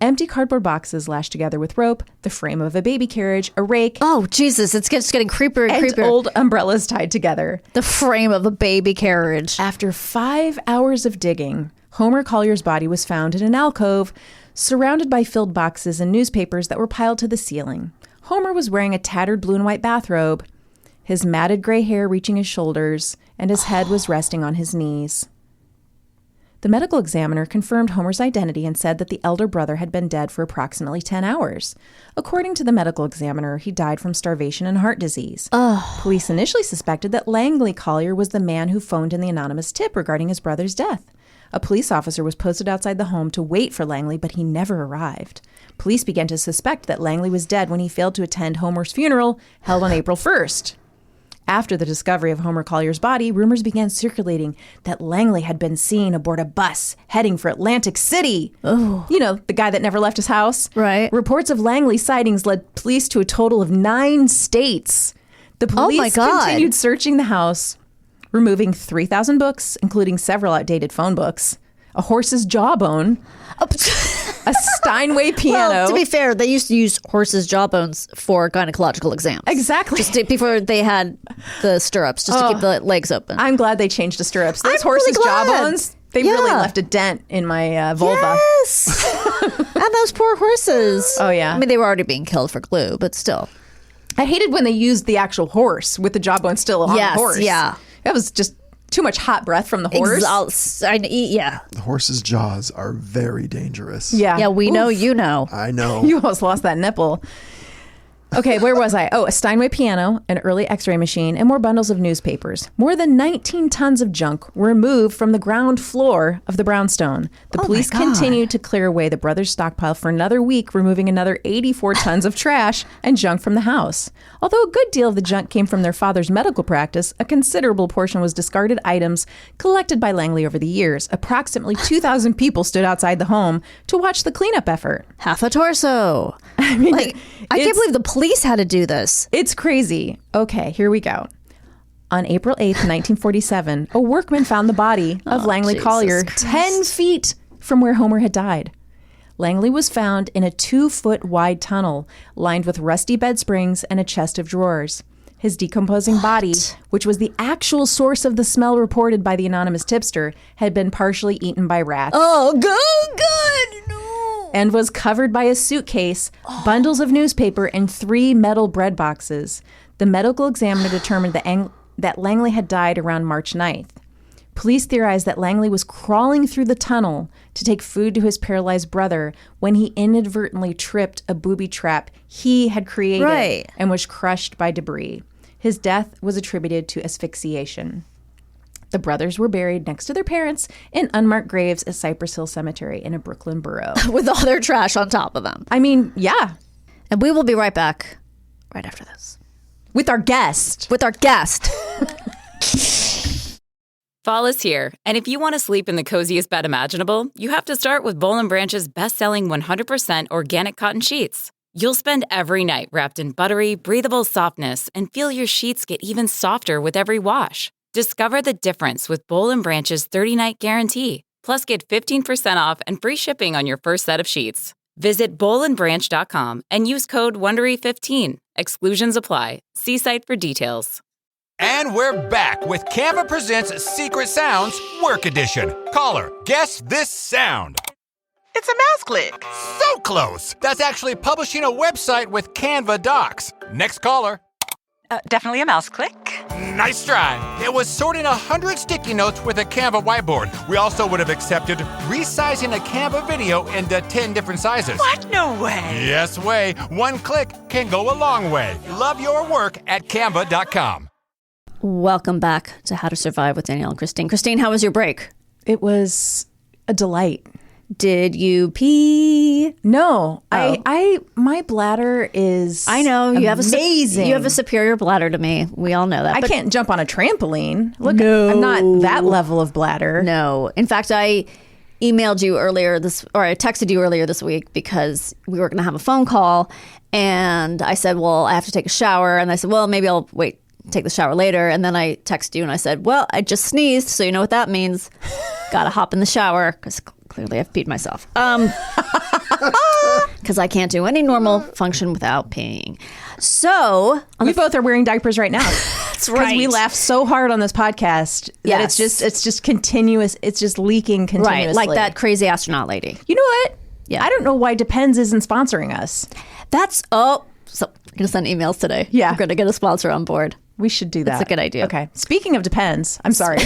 empty cardboard boxes lashed together with rope, the frame of a baby carriage, a rake. Oh, Jesus. It's just getting creepier and creepier. Old umbrellas tied together. The frame of a baby carriage. After 5 hours of digging, Homer Collier's body was found in an alcove surrounded by filled boxes and newspapers that were piled to the ceiling. Homer was wearing a tattered blue and white bathrobe, his matted gray hair reaching his shoulders, and his head was resting on his knees. The medical examiner confirmed Homer's identity and said that the elder brother had been dead for approximately 10 hours. According to the medical examiner, he died from starvation and heart disease. Police initially suspected that Langley Collier was the man who phoned in the anonymous tip regarding his brother's death. A police officer was posted outside the home to wait for Langley, but he never arrived. Police began to suspect that Langley was dead when he failed to attend Homer's funeral, held on April 1st. After the discovery of Homer Collier's body, rumors began circulating that Langley had been seen aboard a bus heading for Atlantic City. Oh. You know, the guy that never left his house. Right. Reports of Langley sightings led police to a total of 9 states. The police continued searching the house, removing 3,000 books, including several outdated phone books, a horse's jawbone, a Steinway piano. Well, to be fair, they used to use horses' jawbones for gynecological exams. Exactly. Before they had the stirrups, just to keep the legs open. I'm glad they changed to stirrups. Those I'm horses' really glad. jawbones, they really left a dent in my vulva. Yes. And those poor horses. Oh, yeah. I mean, they were already being killed for glue, but still. I hated when they used the actual horse with the jawbone still on the horse. Yeah. That was just too much hot breath from the horse. Yeah. The horse's jaws are very dangerous. Yeah. Yeah, we know, you know. I know. You almost lost that nipple. Okay, where was I? Oh, a Steinway piano, an early x-ray machine, and more bundles of newspapers. More than 19 tons of junk were removed from the ground floor of the brownstone. The police continued to clear away the brothers' stockpile for another week, removing another 84 tons of trash and junk from the house. Although a good deal of the junk came from their father's medical practice, a considerable portion was discarded items collected by Langley over the years. Approximately 2,000 people stood outside the home to watch the cleanup effort. Half a torso. I mean, I can't believe the police had to do this. It's crazy. Okay, here we go. On April 8th, 1947, a workman found the body of Langley Collier 10 feet from where Homer had died. Langley was found in a 2-foot wide tunnel lined with rusty bed springs and a chest of drawers. His decomposing body, which was the actual source of the smell reported by the anonymous tipster, had been partially eaten by rats. Oh, good. No. And was covered by a suitcase, bundles of newspaper, and 3 metal bread boxes. The medical examiner determined that Langley had died around March 9th. Police theorized that Langley was crawling through the tunnel to take food to his paralyzed brother when he inadvertently tripped a booby trap he had created and was crushed by debris. His death was attributed to asphyxiation. The brothers were buried next to their parents in unmarked graves at Cypress Hill Cemetery in a Brooklyn borough. With all their trash on top of them. I mean, yeah. And we will be right back right after this. With our guest. With our guest. Fall is here, and if you want to sleep in the coziest bed imaginable, you have to start with Boll & Branch's best-selling 100% organic cotton sheets. You'll spend every night wrapped in buttery, breathable softness and feel your sheets get even softer with every wash. Discover the difference with Boll & Branch's 30-night guarantee. Plus, get 15% off and free shipping on your first set of sheets. Visit bollandbranch.com and use code WONDERY15. Exclusions apply. See site for details. And we're back with Canva Presents Secret Sounds Work Edition. Caller, guess this sound. It's a mouse click. So close. That's actually publishing a website with Canva Docs. Next caller. Definitely a mouse click. Nice try. It was sorting 100 sticky notes with a Canva whiteboard. We also would have accepted resizing a Canva video into 10 different sizes. What? No way. Yes way. One click can go a long way. Love your work at canva.com. Welcome back to How to Survive with Danielle and Christine. Christine, how was your break? It was a delight. Did you pee? No, I my bladder is. I know you amazing. You have a superior bladder to me. We all know that. I but can't jump on a trampoline. Look, No. I'm not that level of bladder. No. In fact, I emailed you earlier I texted you earlier this week because we were going to have a phone call, and I said, "Well, I have to take a shower," and I said, "Well, maybe I'll wait." Take the shower later. And then I texted you and I said, well, I just sneezed, so you know what that means. Gotta hop in the shower because clearly I've peed myself. Because I can't do any normal function without peeing. So we both are wearing diapers right now. That's right. Because we laugh so hard on this podcast that it's just continuous. It's just leaking continuously. Right, like that crazy astronaut lady. You know what? Yeah. I don't know why Depends isn't sponsoring us. So we're going to send emails today. Yeah. We're going to get a sponsor on board. We should do that. That's a good idea. Okay. Speaking of Depends, I'm sorry.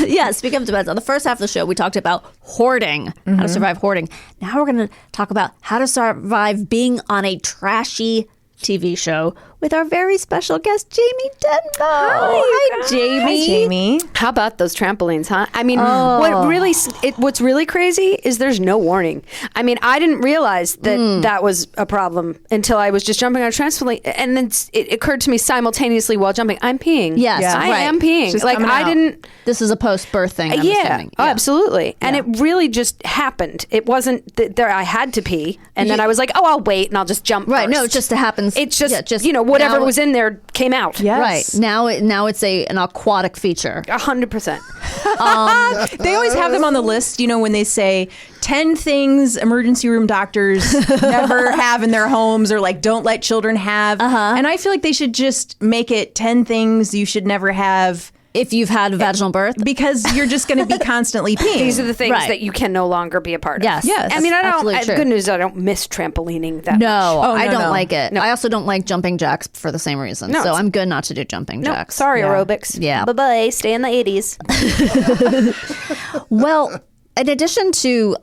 Yeah, speaking of Depends, on the first half of the show, we talked about hoarding, how to survive hoarding. Now we're going to talk about how to survive being on a trashy TV show with our very special guest, Jamie Denbo. Hi, Jamie. Hi, Jamie. How about those trampolines, huh? I mean, what's really crazy is there's no warning. I mean, I didn't realize that that was a problem until I was just jumping on a trampoline, and then it occurred to me simultaneously while jumping, I'm peeing. Yes, I right. am peeing. Just like coming I out. didn't. This is a post-birth thing, I'm assuming. Oh, absolutely. And it really just happened. It wasn't there. I had to pee, and then I was like, oh, I'll wait and I'll just jump. Right, first. no, it just happens. It's just whatever now- was in there came out. Yes. Right, now it's an aquatic feature. 100%. They always have them on the list, when they say 10 things emergency room doctors never have in their homes or like don't let children have. And I feel like they should just make it 10 things you should never have. If you've had a vaginal birth. Because you're just going to be constantly peeing. These are the things Right. that you can no longer be a part of. Yes. Yes. I mean, I don't. absolutely true. Good news, I don't miss trampolining that much. No, I don't no. like it. No. I also don't like jumping jacks for the same reason. No, So it's- I'm good not to do jumping No, jacks. sorry, Yeah. aerobics. Yeah. Bye-bye. Stay in the 80s. Well, in addition to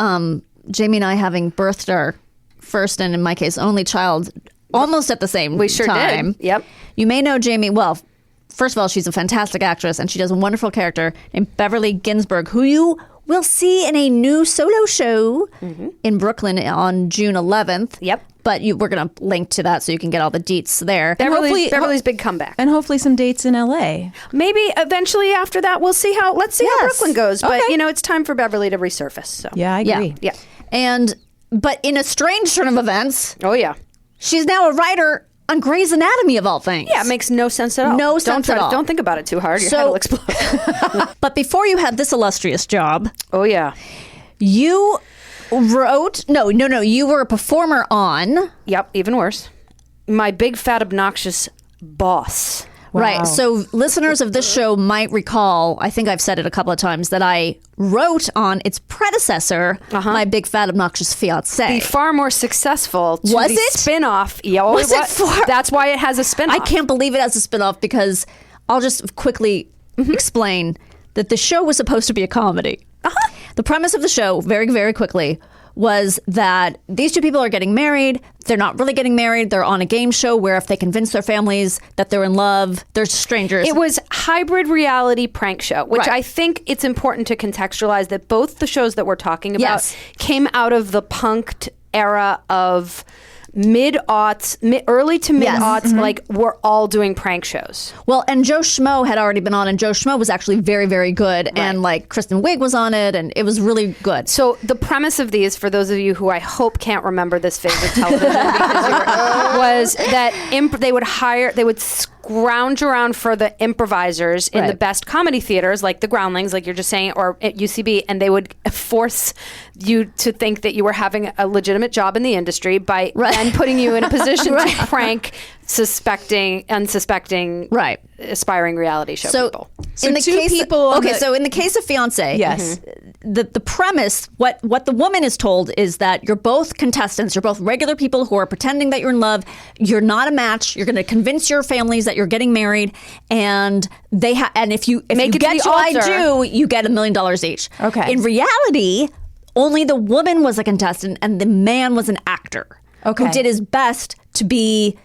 Jamie and I having birthed our first and in my case only child almost at the same We sure time. did. Yep. You may know Jamie well. First of all, she's a fantastic actress and she does a wonderful character named Beverly Ginsburg, who you will see in a new solo show in Brooklyn on June 11th. Yep. But we're going to link to that so you can get all the deets there. Beverly's big comeback. And hopefully some dates in LA. Maybe eventually after that, let's see how Yes. Brooklyn goes. But, Okay. it's time for Beverly to resurface. So. Yeah, I agree. Yeah. But in a strange turn of events, Oh, yeah. she's now a writer on Grey's Anatomy of all things. Yeah, it makes no sense at all. No sense at all. Don't think about it too hard. Your head will explode. But before you had this illustrious job, Oh, yeah. you wrote you were a performer on Yep, even worse. My big, fat, obnoxious boss. right. So listeners of this show might recall, I think I've said it a couple of times, that I wrote on its predecessor, My Big Fat Obnoxious Fiancé. Be far more successful to Was the it? spin-off. Yeah, Was it far- That's why it has a spin-off. I can't believe it as a spinoff because I'll just quickly explain that the show was supposed to be a comedy. The premise of the show, very, very quickly, was that these two people are getting married. They're not really getting married. They're on a game show where if they convince their families that they're in love, they're strangers. It was hybrid reality prank show, which Right. I think it's important to contextualize that both the shows that we're talking about Yes. came out of the punked era of early to mid-aughts, Yes. like we're all doing prank shows. Well, and Joe Schmo had already been on, and Joe Schmo was actually very, very good. And like Kristen Wiig was on it, and it was really good. So the premise of these, for those of you who I hope can't remember this phase of television, was that they would scrounge around for the improvisers in the best comedy theaters, like the Groundlings, like you're just saying, or at UCB, and they would force you to think that you were having a legitimate job in the industry by then putting you in a position to prank unsuspecting aspiring reality show people. So in the case of Fiancé, Yes. the premise, what the woman is told is that you're both contestants, you're both regular people who are pretending that you're in love, you're not a match, you're going to convince your families that you're getting married, and if you get to I do, you get $1 million each. Okay. In reality, only the woman was a contestant and the man was an actor who did his best to be.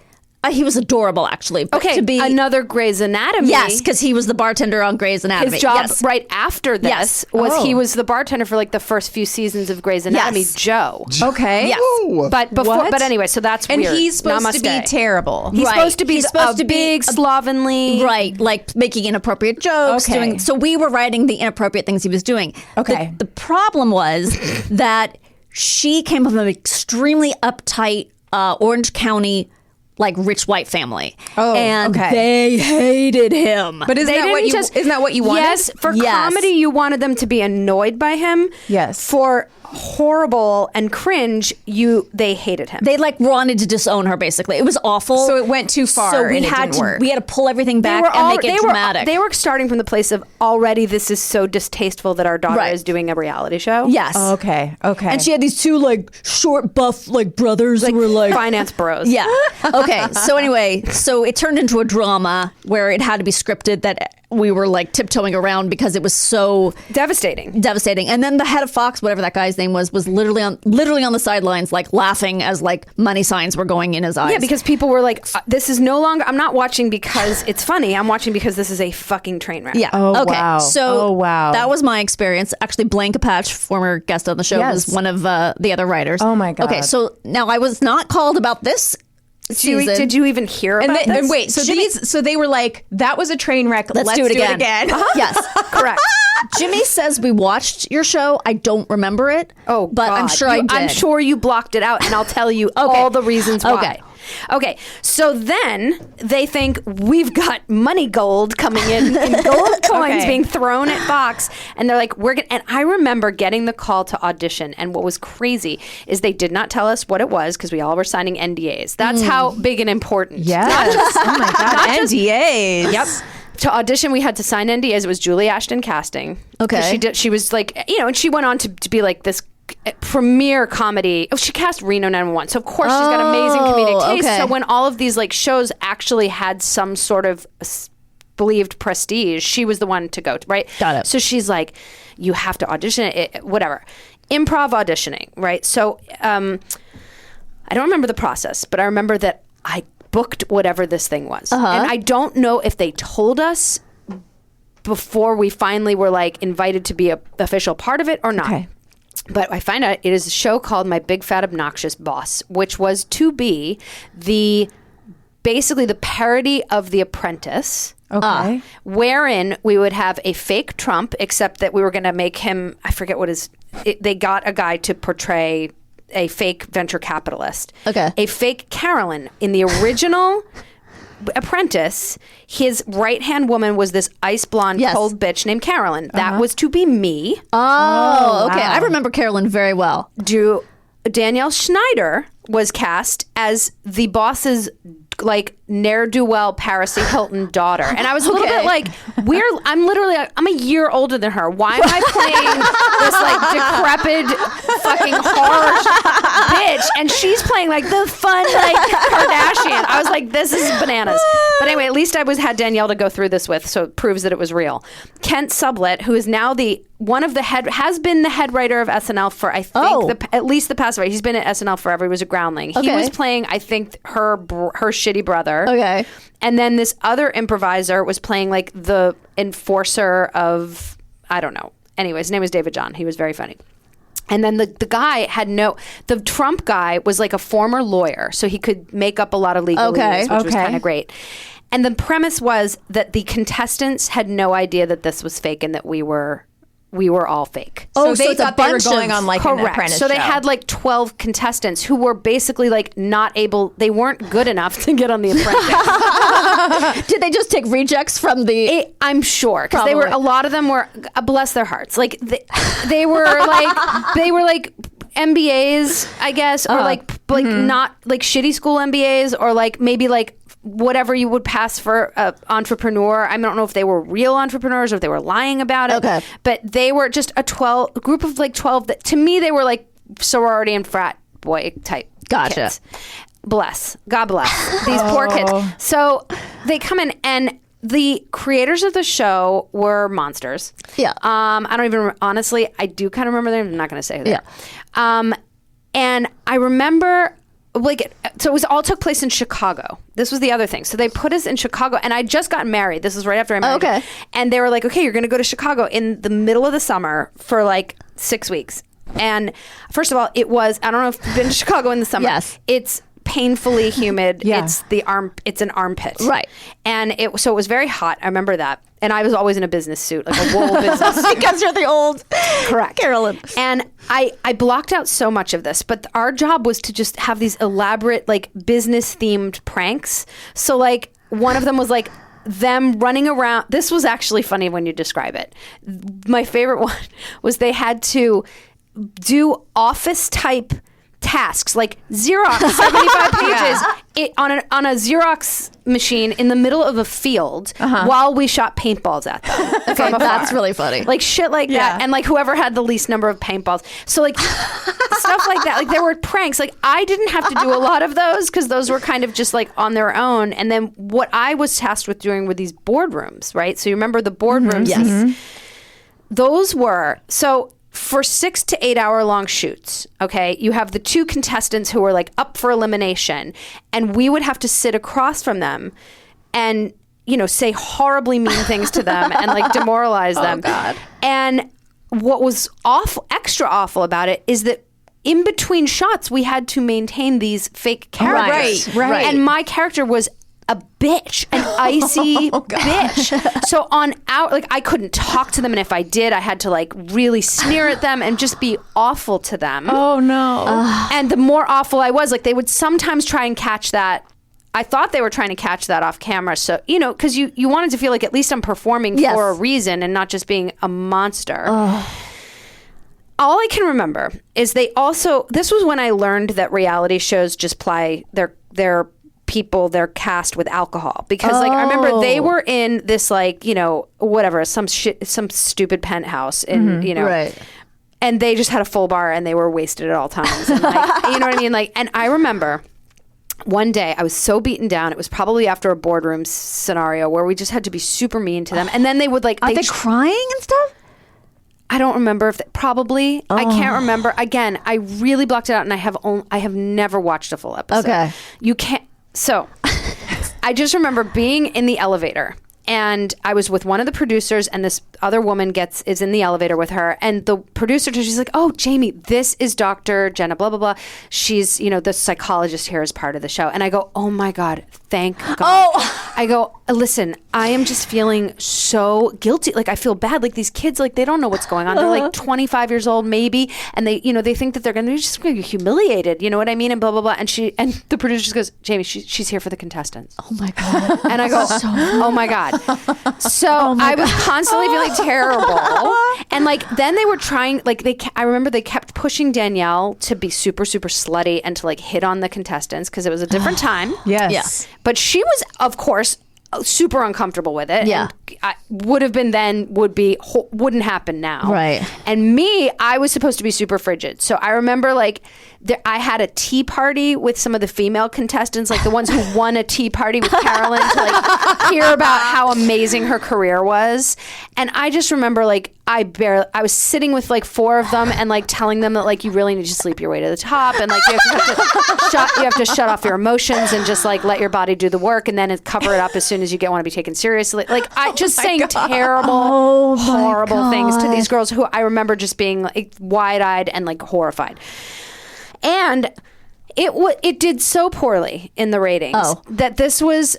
He was adorable, actually. But to be another Grey's Anatomy. Yes, because he was the bartender on Grey's Anatomy. His job right after this was he was the bartender for like the first few seasons of Grey's Anatomy. Yes. Joe. Okay. Yes. But before, What? but anyway, so that's And weird. he's supposed to be Namaste. terrible. He's Right. supposed to be He's supposed to be big, slovenly. Right, like making inappropriate jokes. Okay. So we were writing the inappropriate things he was doing. Okay. The problem was that she came from an extremely uptight Orange County, like rich white family. Oh, and okay. they hated him. But isn't that what you wanted? Yes, for comedy, you wanted them to be annoyed by him. Yes. For horrible and cringe, they hated him. They like wanted to disown her. Basically, it was awful. So it went too far. So we and it had didn't to work. we had to pull everything back and make it dramatic. They were starting from the place of already this is so distasteful that our daughter is doing a reality show. Yes. Okay. And she had these two like short, buff like brothers who were like finance bros. Yeah. Okay. So anyway, so it turned into a drama where it had to be scripted that we were like tiptoeing around because it was so devastating. And then the head of Fox, whatever that guy's name was literally on the sidelines, like laughing as like money signs were going in his eyes. Yeah, because people were like, "This is no longer. I'm not watching because it's funny. I'm watching because this is a fucking train wreck." Yeah. Oh, okay. wow. So Oh, wow. that was my experience. Actually, Blanca Patch, former guest on the show, Yes. was one of the other writers. Oh, my God. Okay. So now I was not called about this season. Did you even hear about this? And wait, so they were like, that was a train wreck. Let's do it again. Yes. Correct. Jimmy says we watched your show. I don't remember it. Oh, but I'm God. sure I did. I'm sure you blocked it out, and I'll tell you all the reasons why. Okay. So then they think we've got money gold coming in gold coins being thrown at Fox, and they're like, "We're gonna." And I remember getting the call to audition, and what was crazy is they did not tell us what it was because we all were signing NDAs. That's how big and important. Yes. Oh my God. NDAs. Yep. To audition, we had to sign NDAs. It was Julie Ashton casting. Okay. She was like, and she went on to be like this premier comedy. Oh, she cast Reno 911. So of course she's got amazing comedic taste. okay. So when all of these like shows actually had some sort of believed prestige, she was the one to go to, right? Got it. So she's like, you have to audition it, whatever. Improv auditioning, right? So I don't remember the process, but I remember that I booked whatever this thing was. And I don't know if they told us before we finally were like invited to be a official part of it or not. Okay. But I find out it is a show called My Big Fat Obnoxious Boss, which was to be basically the parody of The Apprentice. Okay. Wherein we would have a fake Trump, except that we were going to make him, I forget what they got a guy to portray a fake venture capitalist. Okay. A fake Carolyn. In the original Apprentice, his right-hand woman was this ice blonde Yes. cold bitch named Carolyn. That was to be me. Oh, okay. wow. I remember Carolyn very well. Danielle Schneider was cast as the boss's like ne'er-do-well Paris Hilton daughter, and I was a little bit like, I'm a year older than her. Why am I playing this like decrepit fucking horror bitch, and she's playing like the fun like Kardashian? I was like, this is bananas. But anyway, at least had Danielle to go through this with, so it proves that it was real. Kent Sublett, who is now has been the head writer of SNL for I think at least the past. He's been at SNL forever. He was a groundling. He Okay. was playing I think her shitty brother. Okay. And then this other improviser was playing like the enforcer of, I don't know. Anyway, his name was David John. He was very funny. And then the guy the Trump guy was like a former lawyer, so he could make up a lot of legalese, which was kind of great. And the premise was that the contestants had no idea that this was fake and that we were all fake. So they thought they were going on like an apprentice So they show. had like 12 contestants who were basically like they weren't good enough to get on The Apprentice. Did they just take rejects from the? I'm sure, because a lot of them were, bless their hearts, like they were like MBAs, I guess, or like not like shitty school MBAs, or like maybe like whatever you would pass for an entrepreneur. I don't know if they were real entrepreneurs or if they were lying about it. Okay. But they were just a group of like 12 that to me they were like sorority and frat boy type kids. God bless these poor kids. So they come in, and the creators of the show were monsters. Yeah. I don't even honestly, I do kind of remember them. I'm not going to say who they are. And I remember so it was all took place in Chicago. This was the other thing. So they put us in Chicago, and I just got married. This was right after I married. Okay. And they were like, okay, you're going to go to Chicago in the middle of the summer for like 6 weeks. And first of all, it was, I don't know if you've been to Chicago in the summer. Yes. It's painfully humid. It's an armpit. Right. And so it was very hot. I remember that. And I was always in a business suit, like a wool business suit. Because you're the old Carolyn. And I blocked out so much of this, but our job was to just have these elaborate, like, business themed pranks. So like one of them was like them running around. This was actually funny when you describe it. My favorite one was they had to do office type tasks, like Xerox 75 pages on a Xerox machine in the middle of a field while we shot paintballs at them. Okay, that's really funny. Like shit like that. And like whoever had the least number of paintballs. So like stuff like that. Like there were pranks. Like I didn't have to do a lot of those because those were kind of just like on their own. And then what I was tasked with doing were these boardrooms, right? So you remember the boardrooms? Yes. Those were, so for 6 to 8 hour long shoots, okay, you have the two contestants who are like up for elimination, and we would have to sit across from them and, you know, say horribly mean things to them and like demoralize them. Oh, God. And what was extra awful about it is that in between shots, we had to maintain these fake characters. Right. And my character was a bitch, an icy bitch. So I couldn't talk to them, and if I did, I had to like really sneer at them and just be awful to them. Oh no. And the more awful I was, like they would sometimes try and catch that. I thought they were trying to catch that off camera. So, you know, because you wanted to feel like at least I'm performing for a reason and not just being a monster. All I can remember is this was when I learned that reality shows just ply their people, their cast with alcohol, because like I remember they were in this like, you know, whatever, some stupid penthouse in, you know, and they just had a full bar and they were wasted at all times, and like, you know what I mean, like, and I remember one day I was so beaten down, it was probably after a boardroom scenario where we just had to be super mean to them, and then they would like, are they crying and stuff? I don't remember if probably. I can't remember. Again, I really blocked it out, and I have never watched a full episode. Okay, you can't. So I just remember being in the elevator, and I was with one of the producers, and this other woman is in the elevator with her, and the producer, she's like, oh, Jamie, this is Dr. Jenna, blah, blah, blah. She's, you know, the psychologist here is part of the show. And I go, oh my God, thank God. I go, listen, I am just feeling so guilty. Like I feel bad. Like these kids, like they don't know what's going on. They're like 25 years old maybe, and they, you know, they think that they're just going to be humiliated. You know what I mean? And blah, blah, blah. And the producer just goes, Jamie, she's here for the contestants. Oh my God. And I go, oh my God. So I was constantly feeling terrible. And like, then they were trying, like I remember they kept pushing Danielle to be super, super slutty and to like hit on the contestants because it was a different time. Yes. But she was, of course, super uncomfortable with it. Yeah. Would have been then, wouldn't happen now. Right. And me, I was supposed to be super frigid. So I remember like I had a tea party with some of the female contestants, like the ones who won a tea party with Carolyn to like hear about how amazing her career was. And I just remember like I was sitting with like 4 of them and like telling them that like you really need to sleep your way to the top, and like you have to shut off your emotions and just like let your body do the work, and then cover it up as soon as you want to be taken seriously. Like just saying terrible, horrible things to these girls who I remember just being like wide-eyed and like horrified. And it did so poorly in the ratings that this was,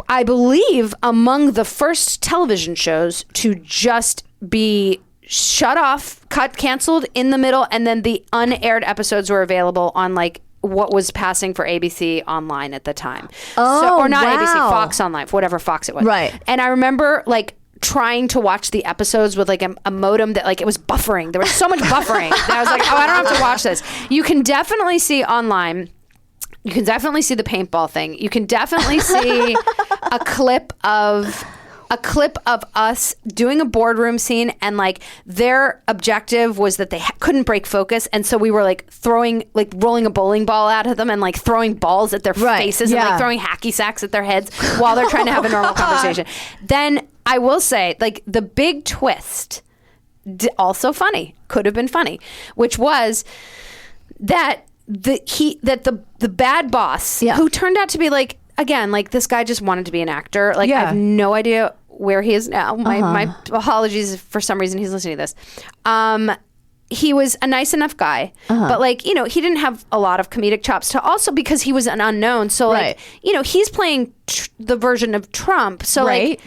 I believe, among the first television shows to just be shut off, canceled in the middle, and then the unaired episodes were available on like what was passing for ABC Online at the time. Or not ABC, Fox Online, whatever Fox it was. Right. And I remember like trying to watch the episodes with like a modem that like it was buffering. There was so much buffering that I was like, I don't have to watch this. You can definitely see online. You can definitely see the paintball thing. You can definitely see a clip of us doing a boardroom scene, and like their objective was that they couldn't break focus, and so we were like rolling a bowling ball out of them and like throwing balls at their faces and like throwing hacky sacks at their heads while they're trying to have a normal conversation. Then I will say, like, the big twist, also funny, could have been funny, which was that the bad boss, who turned out to be like, again, like this guy just wanted to be an actor. Like I have no idea where he is now. My apologies if for some reason he's listening to this. He was a nice enough guy, but like, you know, he didn't have a lot of comedic chops to also because he was an unknown. So like, you know, he's playing the version of Trump. So like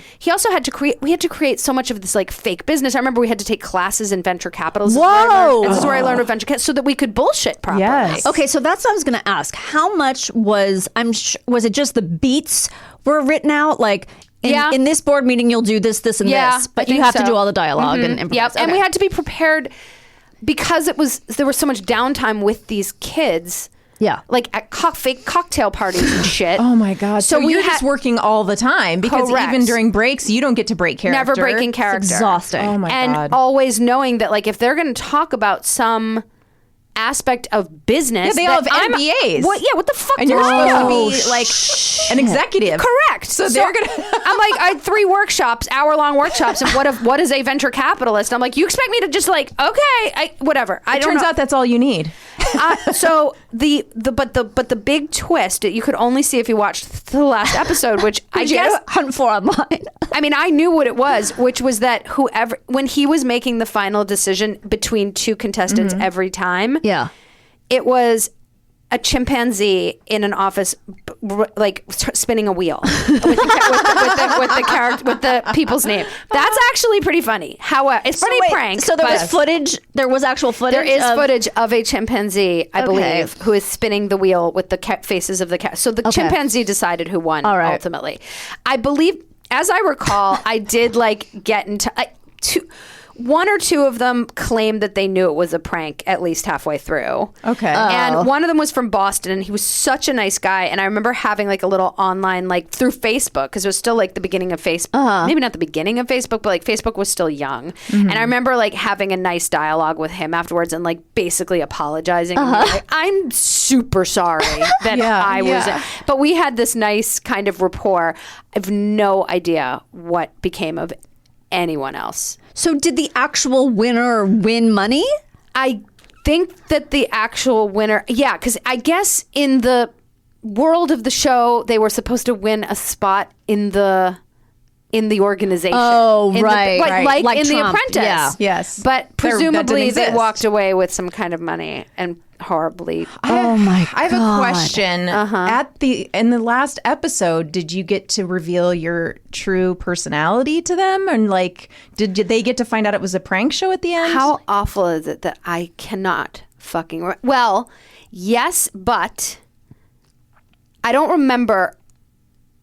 we had to create so much of this like fake business. I rember we had to take classes in venture capitalism. Whoa. This is where I learned of venture capital so that we could bullshit properly. Yes. Okay, so that's what I was going to ask. How much was it just the beats were written out? Like, in this board meeting, you'll do this, this, and this, but you have to do all the dialogue and improvise. Yep, and we had to be prepared because there was so much downtime with these kids. Yeah, like at fake cocktail parties and shit. Oh my god! So you're just working all the time because even during breaks, you don't get to break character. Never breaking character. It's exhausting. Oh my god! And always knowing that, like, if they're going to talk about some aspect of business, they all have MBAs. What the fuck? And you're supposed to be like an executive. Correct. So they're gonna. I'm like, I had 3 workshops, hour-long workshops, and what is a venture capitalist? I'm like, you expect me to just like, okay, whatever. It turns out that's all you need. So the big twist that you could only see if you watched the last episode, which I guess hunt for online. I mean, I knew what it was, which was that when he was making the final decision between 2 contestants every time, it was a chimpanzee in an office, like spinning a wheel with the character, with the people's name. That's actually pretty funny. However, it's pretty prank. So there was footage. There was actual footage. There is footage of a chimpanzee, I believe, who is spinning the wheel with the faces of the cat. So the chimpanzee decided who won ultimately. I believe, as I recall, I did like get into 1 or 2 of them claimed that they knew it was a prank at least halfway through. Okay. And one of them was from Boston, and he was such a nice guy. And I remember having like a little online, like through Facebook, because it was still like the beginning of Facebook. Maybe not the beginning of Facebook, but like Facebook was still young. And I remember like having a nice dialogue with him afterwards and like basically apologizing. And being like, I'm super sorry that I was. But we had this nice kind of rapport. I have no idea what became of anyone else. So did the actual winner win money? I think that the actual winner, because I guess in the world of the show, they were supposed to win a spot in the organization. Oh, right. Like in Trump. The Apprentice. Yeah. Yes. But presumably they walked away with some kind of money and horribly. Oh my god. I have a question. In the last episode, did you get to reveal your true personality to them? And like, did they get to find out it was a prank show at the end? How awful is it that I cannot fucking... Well, yes, but I don't remember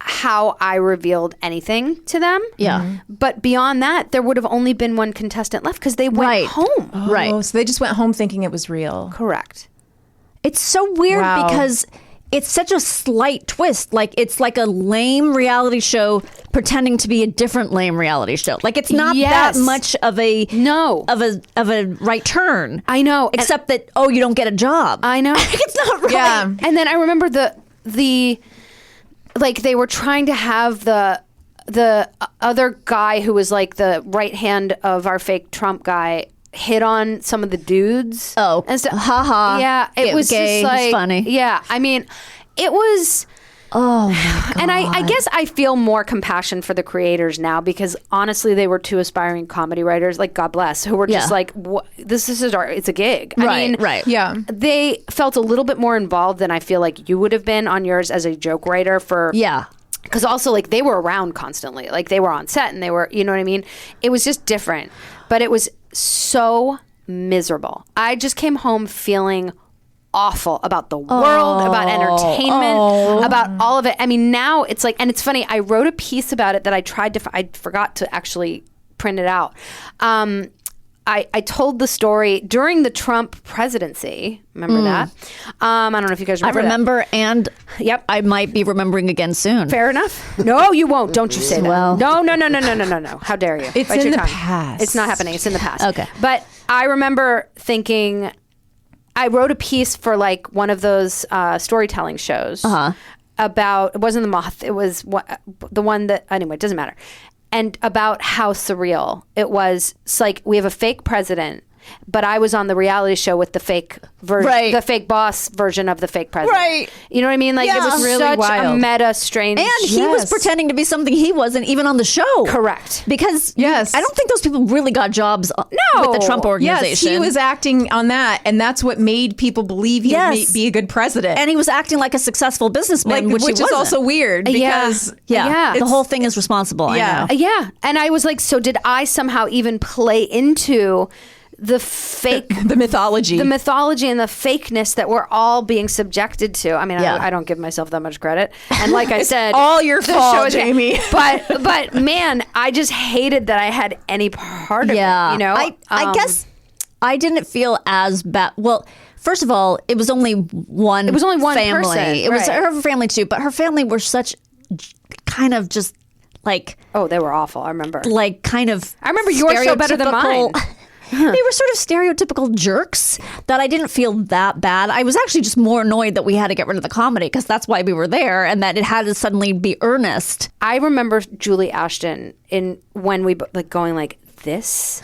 how I revealed anything to them. Yeah. But beyond that, there would have only been one contestant left because they went home. Oh, so they just went home thinking it was real. Correct. It's so weird because it's such a slight twist. Like, it's like a lame reality show pretending to be a different lame reality show. Like, it's not that much of a right turn. I know. Except that you don't get a job. I know. It's not right. Yeah. And then I remember the like they were trying to have the other guy who was like the right hand of our fake Trump guy hit on some of the dudes. Oh, and stuff. haha. Yeah, it was gay. just like funny. Yeah, I mean, it was Oh my God. And I guess I feel more compassion for the creators now because honestly, they were two aspiring comedy writers, like God bless, who were just like, this is it's a gig. I mean, Yeah. they felt a little bit more involved than I feel like you would have been on yours as a joke writer for. Yeah. Because also, like, they were around constantly. Like, they were on set and they were, you know what I mean? It was just different. But it was so miserable. I just came home feeling awful about the world, about entertainment, about all of it. I mean, now it's like, and it's funny, I wrote a piece about it that I forgot to actually print it out. I told the story during the Trump presidency. Remember that? I don't know if you guys remember. I remember, that. and I might be remembering again soon. Fair enough. No, you won't. Don't you say that. Well. No. How dare you? It's Bite in your the tongue. past. It's not happening. It's in the past. Okay. But I remember thinking, I wrote a piece for like one of those storytelling shows about, it wasn't The Moth, it was the one that, anyway, it doesn't matter. And about how surreal it was. It's like we have a fake president, but I was on the reality show with the fake version, the fake boss version of the fake president. Right. You know what I mean? Like it was really such wild. a meta, strange. And he was pretending to be something he wasn't even on the show. Correct. Because I don't think those people really got jobs with the Trump organization. Yes, he was acting on that, and that's what made people believe he would be a good president. And he was acting like a successful businessman, which is wasn't. also weird because the whole thing is responsible. I know. Yeah. And I was like, so did I somehow even play into the fake, the mythology and the fakeness that we're all being subjected to? I mean, I don't give myself that much credit. And like I said, all your fault, Jamie. But man, I just hated that I had any part of it. You know, I guess I didn't feel as bad. Well, first of all, it was only one. It was only one family. person. It was her family too, but her family were such kind of just like. Oh, they were awful. I remember. Like kind of. I remember your show better than mine. They were sort of stereotypical jerks that I didn't feel that bad. I was actually just more annoyed that we had to get rid of the comedy because that's why we were there and that it had to suddenly be earnest. I remember Julie Ashton when we like going like, this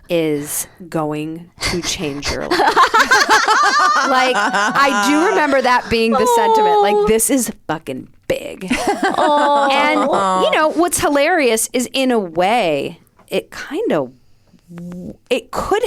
is going to change your life. Like, I do remember that being the sentiment. Like, this is fucking big. And, you know, what's hilarious is in a way, it kind of, it could,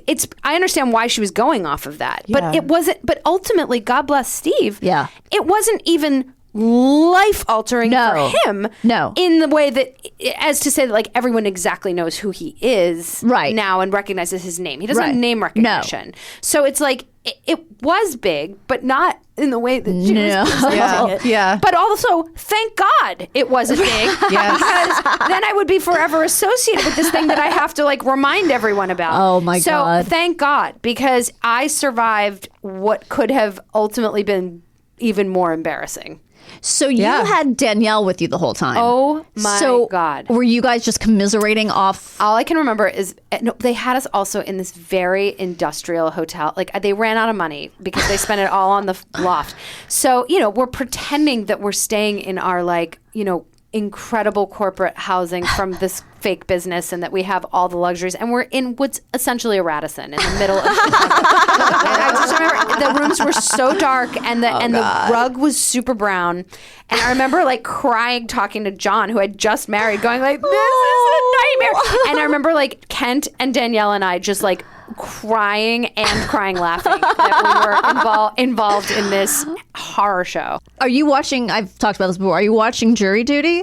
it's, I understand why she was going off of that, but it wasn't, but ultimately, God bless Steve. Yeah. It wasn't even life altering for him. No. In the way that, as to say that like everyone exactly knows who he is now and recognizes his name. He doesn't have name recognition. No. So it's like, it was big, but not in the way that she was presenting it. Yeah. But also, thank God it wasn't big. Because then I would be forever associated with this thing that I have to like remind everyone about. Oh my God. So thank God, because I survived what could have ultimately been even more embarrassing. So you had Danielle with you the whole time. Oh my God. Were you guys just commiserating off? All I can remember is they had us also in this very industrial hotel. Like they ran out of money because they spent it all on the loft. So, you know, we're pretending that we're staying in our like, you know, incredible corporate housing from this fake business and that we have all the luxuries and we're in what's essentially a Radisson in the middle of I just remember the rooms were so dark and the rug was super brown and I remember like crying talking to John who had just married going like this is a nightmare and I remember like Kent and Danielle and I just like crying laughing that we were involved in this horror show. Are you watching, I've talked about this before, are you watching Jury Duty?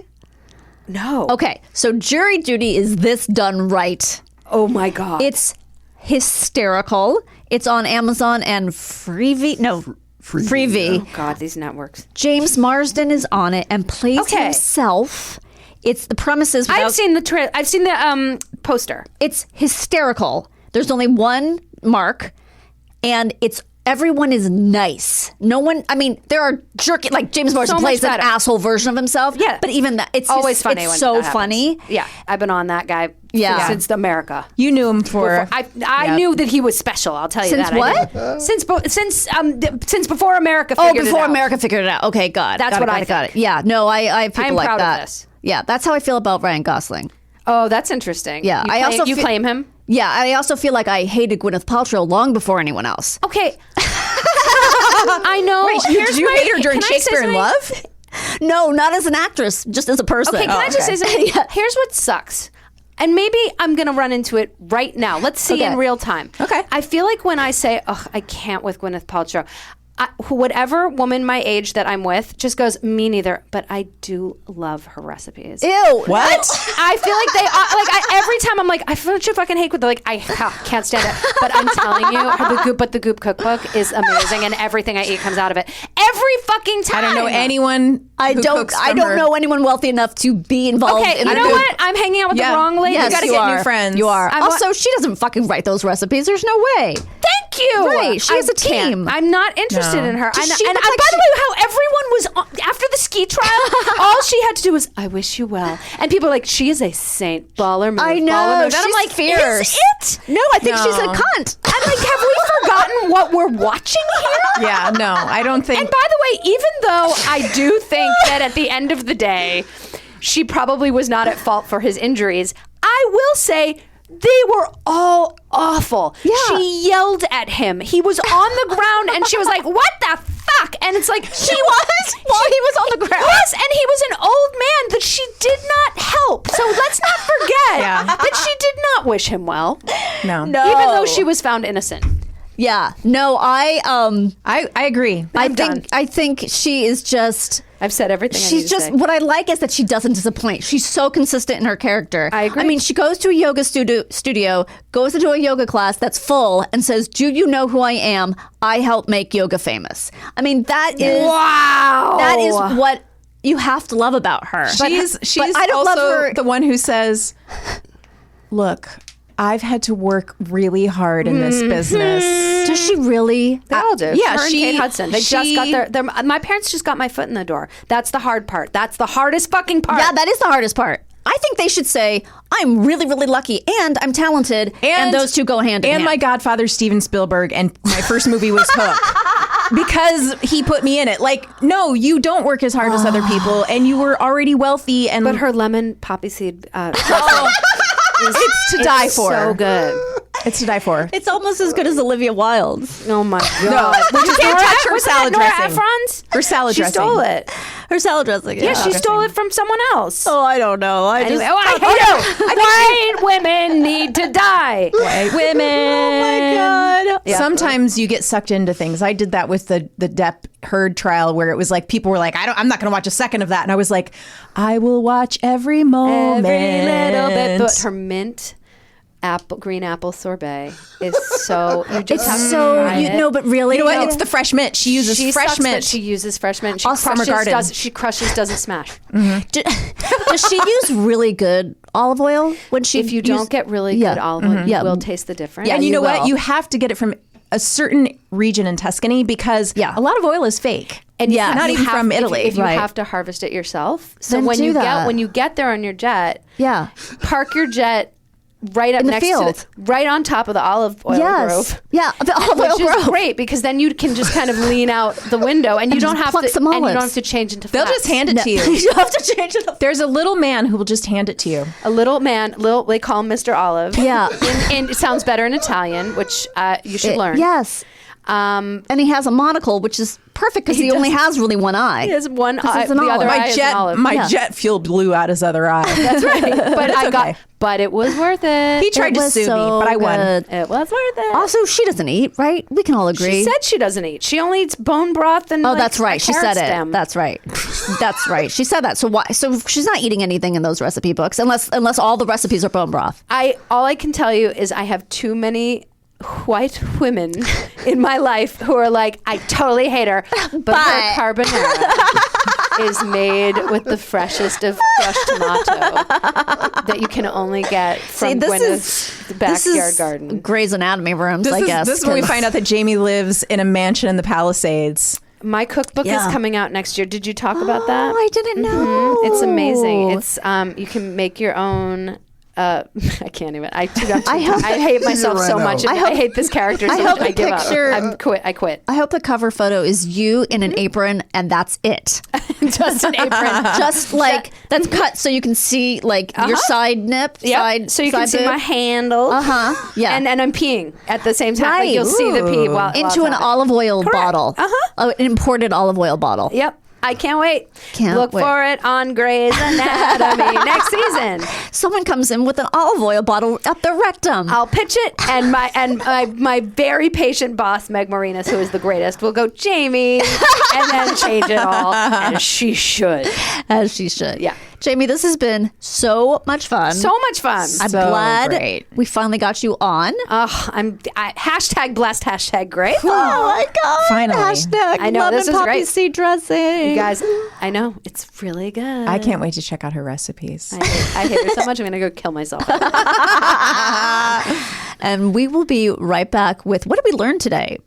No. Okay, so Jury Duty is this done right. Oh my God. It's hysterical. It's on Amazon and Freevee. No, Freevee. Oh God, these networks. James Marsden is on it and plays himself. It's the premises. I've seen the poster. It's hysterical. There's only one mark, and everyone is nice. No one, I mean, there are jerky, like James Marsden plays an asshole version of himself. Yeah. But even that, it's always funny. It's so funny. Yeah. I've been on that guy since America. You knew him for. I knew that he was special, I'll tell you since that. Since what? Since before America figured it out. Oh, before America figured it out. Okay, got it. Yeah. No, I have people like that. I'm proud of this. Yeah. That's how I feel about Ryan Gosling. Oh, that's interesting. Yeah. You claim him? Yeah, I also feel like I hated Gwyneth Paltrow long before anyone else. Okay. I know. Wait, did you hate her during Shakespeare in Love? No, not as an actress, just as a person. Okay, can I just say something? Here's what sucks. And maybe I'm going to run into it right now. Let's see in real time. Okay. I feel like when I say, I can't with Gwyneth Paltrow, whatever woman my age that I'm with just goes, me neither, but I do love her recipes. Ew. What? I feel like every time I'm like, I fucking hate with like I can't stand it. But I'm telling you, the Goop cookbook is amazing, and everything I eat comes out of it every fucking time. I don't know anyone. I don't know anyone wealthy enough to be involved in you know what? I'm hanging out with the wrong lady. Yes, you gotta you get are. new friends. You are. Also, she doesn't fucking write those recipes. There's no way. Thank you. Right. She has a team. I'm not interested in her. Does she And look by like the way, how everyone was after the ski trial, all she had to do was, I wish you well. And people are like, she is a saint. Baller move. I know. Baller move. And I'm She's like, fierce. is it? No, I think she's a cunt. I'm like, have we forgotten what we're watching here? Yeah, no, I don't think. And by the way, even though I do think that at the end of the day, she probably was not at fault for his injuries, I will say they were all awful. Yeah. She yelled at him. He was on the ground and she was like, what the fuck? And it's like, She was while he was on the ground. Yes, and he was an old man that she did not help. So let's not forget that she did not wish him well. No. Even though she was found innocent. Yeah. No, I agree. I think she is just. I've said everything. She's just. What I like is that she doesn't disappoint. She's so consistent in her character. I agree. I mean, she goes to a yoga studio, goes into a yoga class that's full, and says, "Do you know who I am? I help make yoga famous." I mean, that is That is what you have to love about her. She's but I don't also love her. the one who says, "Look, I've had to work really hard in this business." Does she really? They all do. Yeah, Her and she- Kate Hudson. They just got their. My parents just got my foot in the door. That's the hard part. That's the hardest fucking part. Yeah, that is the hardest part. I think they should say, I'm really, really lucky and I'm talented, and those two go hand in hand. And my godfather, Steven Spielberg, and my first movie was Hook. Because he put me in it. Like, no, you don't work as hard as other people, and you were already wealthy. And But her lemon poppy seed. It's to die for. So good. It's to die for. It's almost as good as Olivia Wilde's. Oh my god! No, you can't touch her was salad that Nora dressing. Ephron's? Her salad She dressing. stole it. Her salad dressing. Yeah, she stole it from someone else. Oh, I don't know. Anyway, I hate it. White women need to die. White women. Oh my god. Yeah. Sometimes you get sucked into things. I did that with the Depp Heard trial, where it was like people were like, I'm not going to watch a second of that, and I was like, I will watch every moment, Every little bit. But her mint green apple sorbet is so. You just have to try it. No, but really, You know what? It's the fresh mint. She uses fresh sucks, mint. but she uses fresh mint. She Summer crushes, Garden. she crushes, doesn't smash. Does she use really good olive oil when she? If you don't get really good olive oil, you will taste the difference. Yeah, and you know what? will. You have to get it from a certain region in Tuscany because a lot of oil is fake. And not even from Italy. If you Right. have to harvest it yourself, so Then when do you that. get there on your jet, Yeah. park your jet right up In the next field. to right on top of the olive oil Yes. grove. Yeah. The olive oil Which is grove. great because then you can just kind of lean out the window and you don't just have pluck to some and you don't olives. have to change into They'll flats. just hand it to you. You have to change it up. There's a little man who will just hand it to you. A little man, they call him Mr. Olive. Yeah. And it sounds better in Italian, which you should learn. Yes. And he has a monocle, which is perfect because he only has really one eye. He has one 'Cause eye, it's an the olive. other eye is an olive. My jet fuel blew out his other eye. That's right. But It's okay. but it was worth it. He tried It to was sue me, so but I won. good. It was worth it. Also, she doesn't eat, right? We can all agree. She said she doesn't eat. She only eats bone broth and Oh, like, that's right. a She carrot said it. stem. That's right. That's right. She said that. So why? So she's not eating anything in those recipe books, unless all the recipes are bone broth. All I can tell you is I have too many white women in my life who are like, I totally hate her, but her carbonara is made with the freshest of crushed tomato that you can only get from Gwyneth's backyard garden. Grey's Anatomy rooms, I guess. This is when we find out that Jamie lives in a mansion in the Palisades. My cookbook is coming out next year. Did you talk about that? I didn't know. It's amazing. It's you can make your own I can't even. I hate myself so much. I hate this character so much. I give up. I quit. I hope the cover photo is you in an apron and that's it. Just an apron. Just like that's cut so you can see like your side nip. Yep. So you can see my handle. Yeah. And I'm peeing at the same time. Right. Like you'll see the pee while into an olive oil bottle. An imported olive oil bottle. Yep. I can't wait. Look for it on Grey's Anatomy next season. Someone comes in with an olive oil bottle up their rectum. I'll pitch it, and my very patient boss, Meg Marinas, who is the greatest, will go, Jamie, and then change it all, as she should. As she should. Yeah. Jamie, this has been so much fun. So much fun. I'm glad we finally got you on. Hashtag blessed, hashtag great. Oh my God. Finally. Hashtag I know, lemon this is poppy great. seed dressing. You guys, I know. It's really good. I can't wait to check out her recipes. I hate her so much, I'm going to go kill myself. And we will be right back with what did we learn today?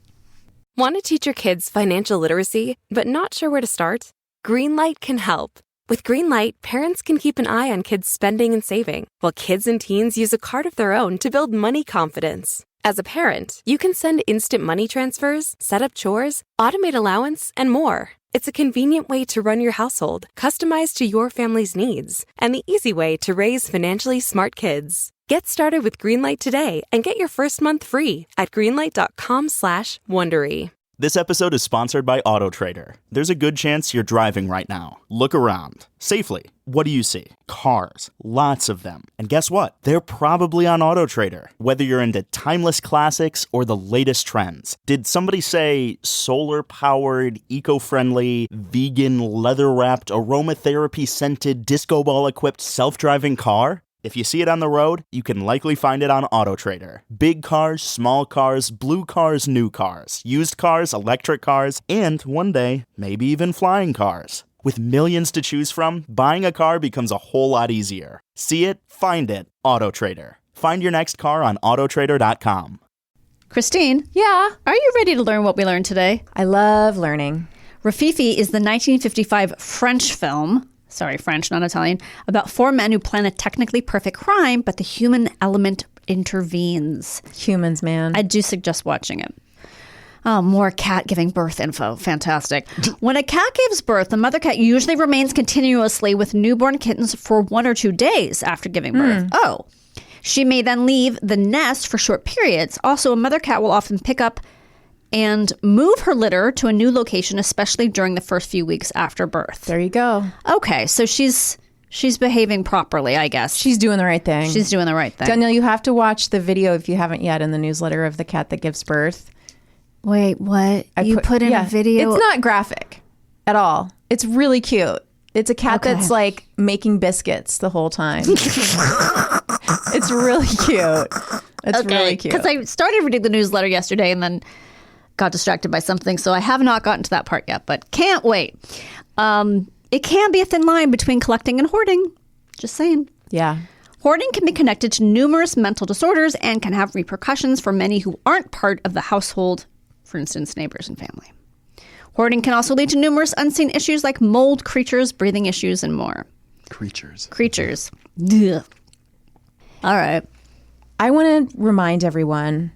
Want to teach your kids financial literacy, but not sure where to start? Greenlight can help. With Greenlight, parents can keep an eye on kids' spending and saving, while kids and teens use a card of their own to build money confidence. As a parent, you can send instant money transfers, set up chores, automate allowance, and more. It's a convenient way to run your household, customized to your family's needs, and the easy way to raise financially smart kids. Get started with Greenlight today and get your first month free at greenlight.com/Wondery. This episode is sponsored by AutoTrader. There's a good chance you're driving right now. Look around. Safely. What do you see? Cars. Lots of them. And guess what? They're probably on AutoTrader. Whether you're into timeless classics or the latest trends. Did somebody say solar-powered, eco-friendly, vegan, leather-wrapped, aromatherapy-scented, disco ball-equipped, self-driving car? If you see it on the road, you can likely find it on AutoTrader. Big cars, small cars, blue cars, new cars, used cars, electric cars, and one day, maybe even flying cars. With millions to choose from, buying a car becomes a whole lot easier. See it, find it, AutoTrader. Find your next car on autotrader.com. Christine. Yeah. Are you ready to learn what we learned today? I love learning. Rafifi is the 1955 French film. Sorry, French, not Italian, about four men who plan a technically perfect crime, but the human element intervenes. Humans, man. I do suggest watching it. Oh, more cat giving birth info. Fantastic. When a cat gives birth, the mother cat usually remains continuously with newborn kittens for 1 or 2 days after giving birth. Oh. She may then leave the nest for short periods. Also, a mother cat will often pick up and move her litter to a new location, especially during the first few weeks after birth. There you go. Okay, so she's behaving properly, I guess. She's doing the right thing. She's doing the right thing. Danielle, you have to watch the video if you haven't yet in the newsletter of the cat that gives birth. Wait, what? You put in a video? It's not graphic at all. It's really cute. It's a cat that's like making biscuits the whole time. It's really cute. It's really cute. Because I started reading the newsletter yesterday and then got distracted by something, so I have not gotten to that part yet, but can't wait. It can be a thin line between collecting and hoarding. Just saying. Yeah. Hoarding can be connected to numerous mental disorders and can have repercussions for many who aren't part of the household, for instance, neighbors and family. Hoarding can also lead to numerous unseen issues like mold, creatures, breathing issues, and more. Creatures. Ugh. All right. I want to remind everyone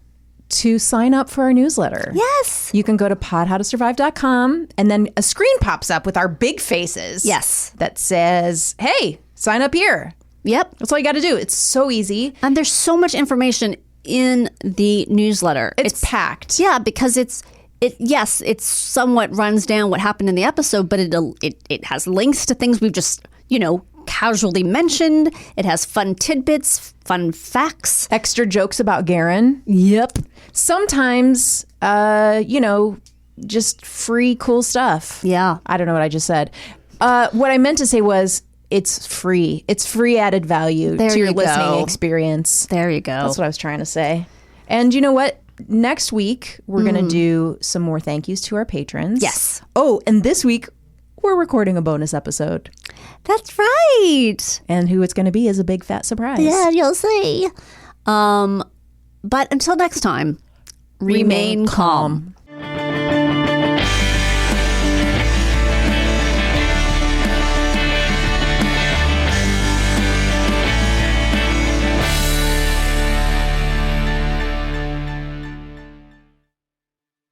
to sign up for our newsletter. Yes. You can go to podhowtosurvive.com and then a screen pops up with our big faces. Yes. That says, hey, sign up here. Yep. That's all you got to do. It's so easy. And there's so much information in the newsletter. It's packed. Yeah, because it somewhat runs down what happened in the episode, but it has links to things we've just, casually mentioned. It has fun tidbits, fun facts. Extra jokes about Garen. Yep. Sometimes, just free cool stuff. Yeah. I don't know what I just said. What I meant to say was it's free. It's free added value to your listening experience. There you go. That's what I was trying to say. And you know what? Next week, we're going to do some more thank yous to our patrons. Yes. Oh, and this week, we're recording a bonus episode. That's right. And who it's going to be is a big fat surprise. Yeah, you'll see. But until next time, remain calm.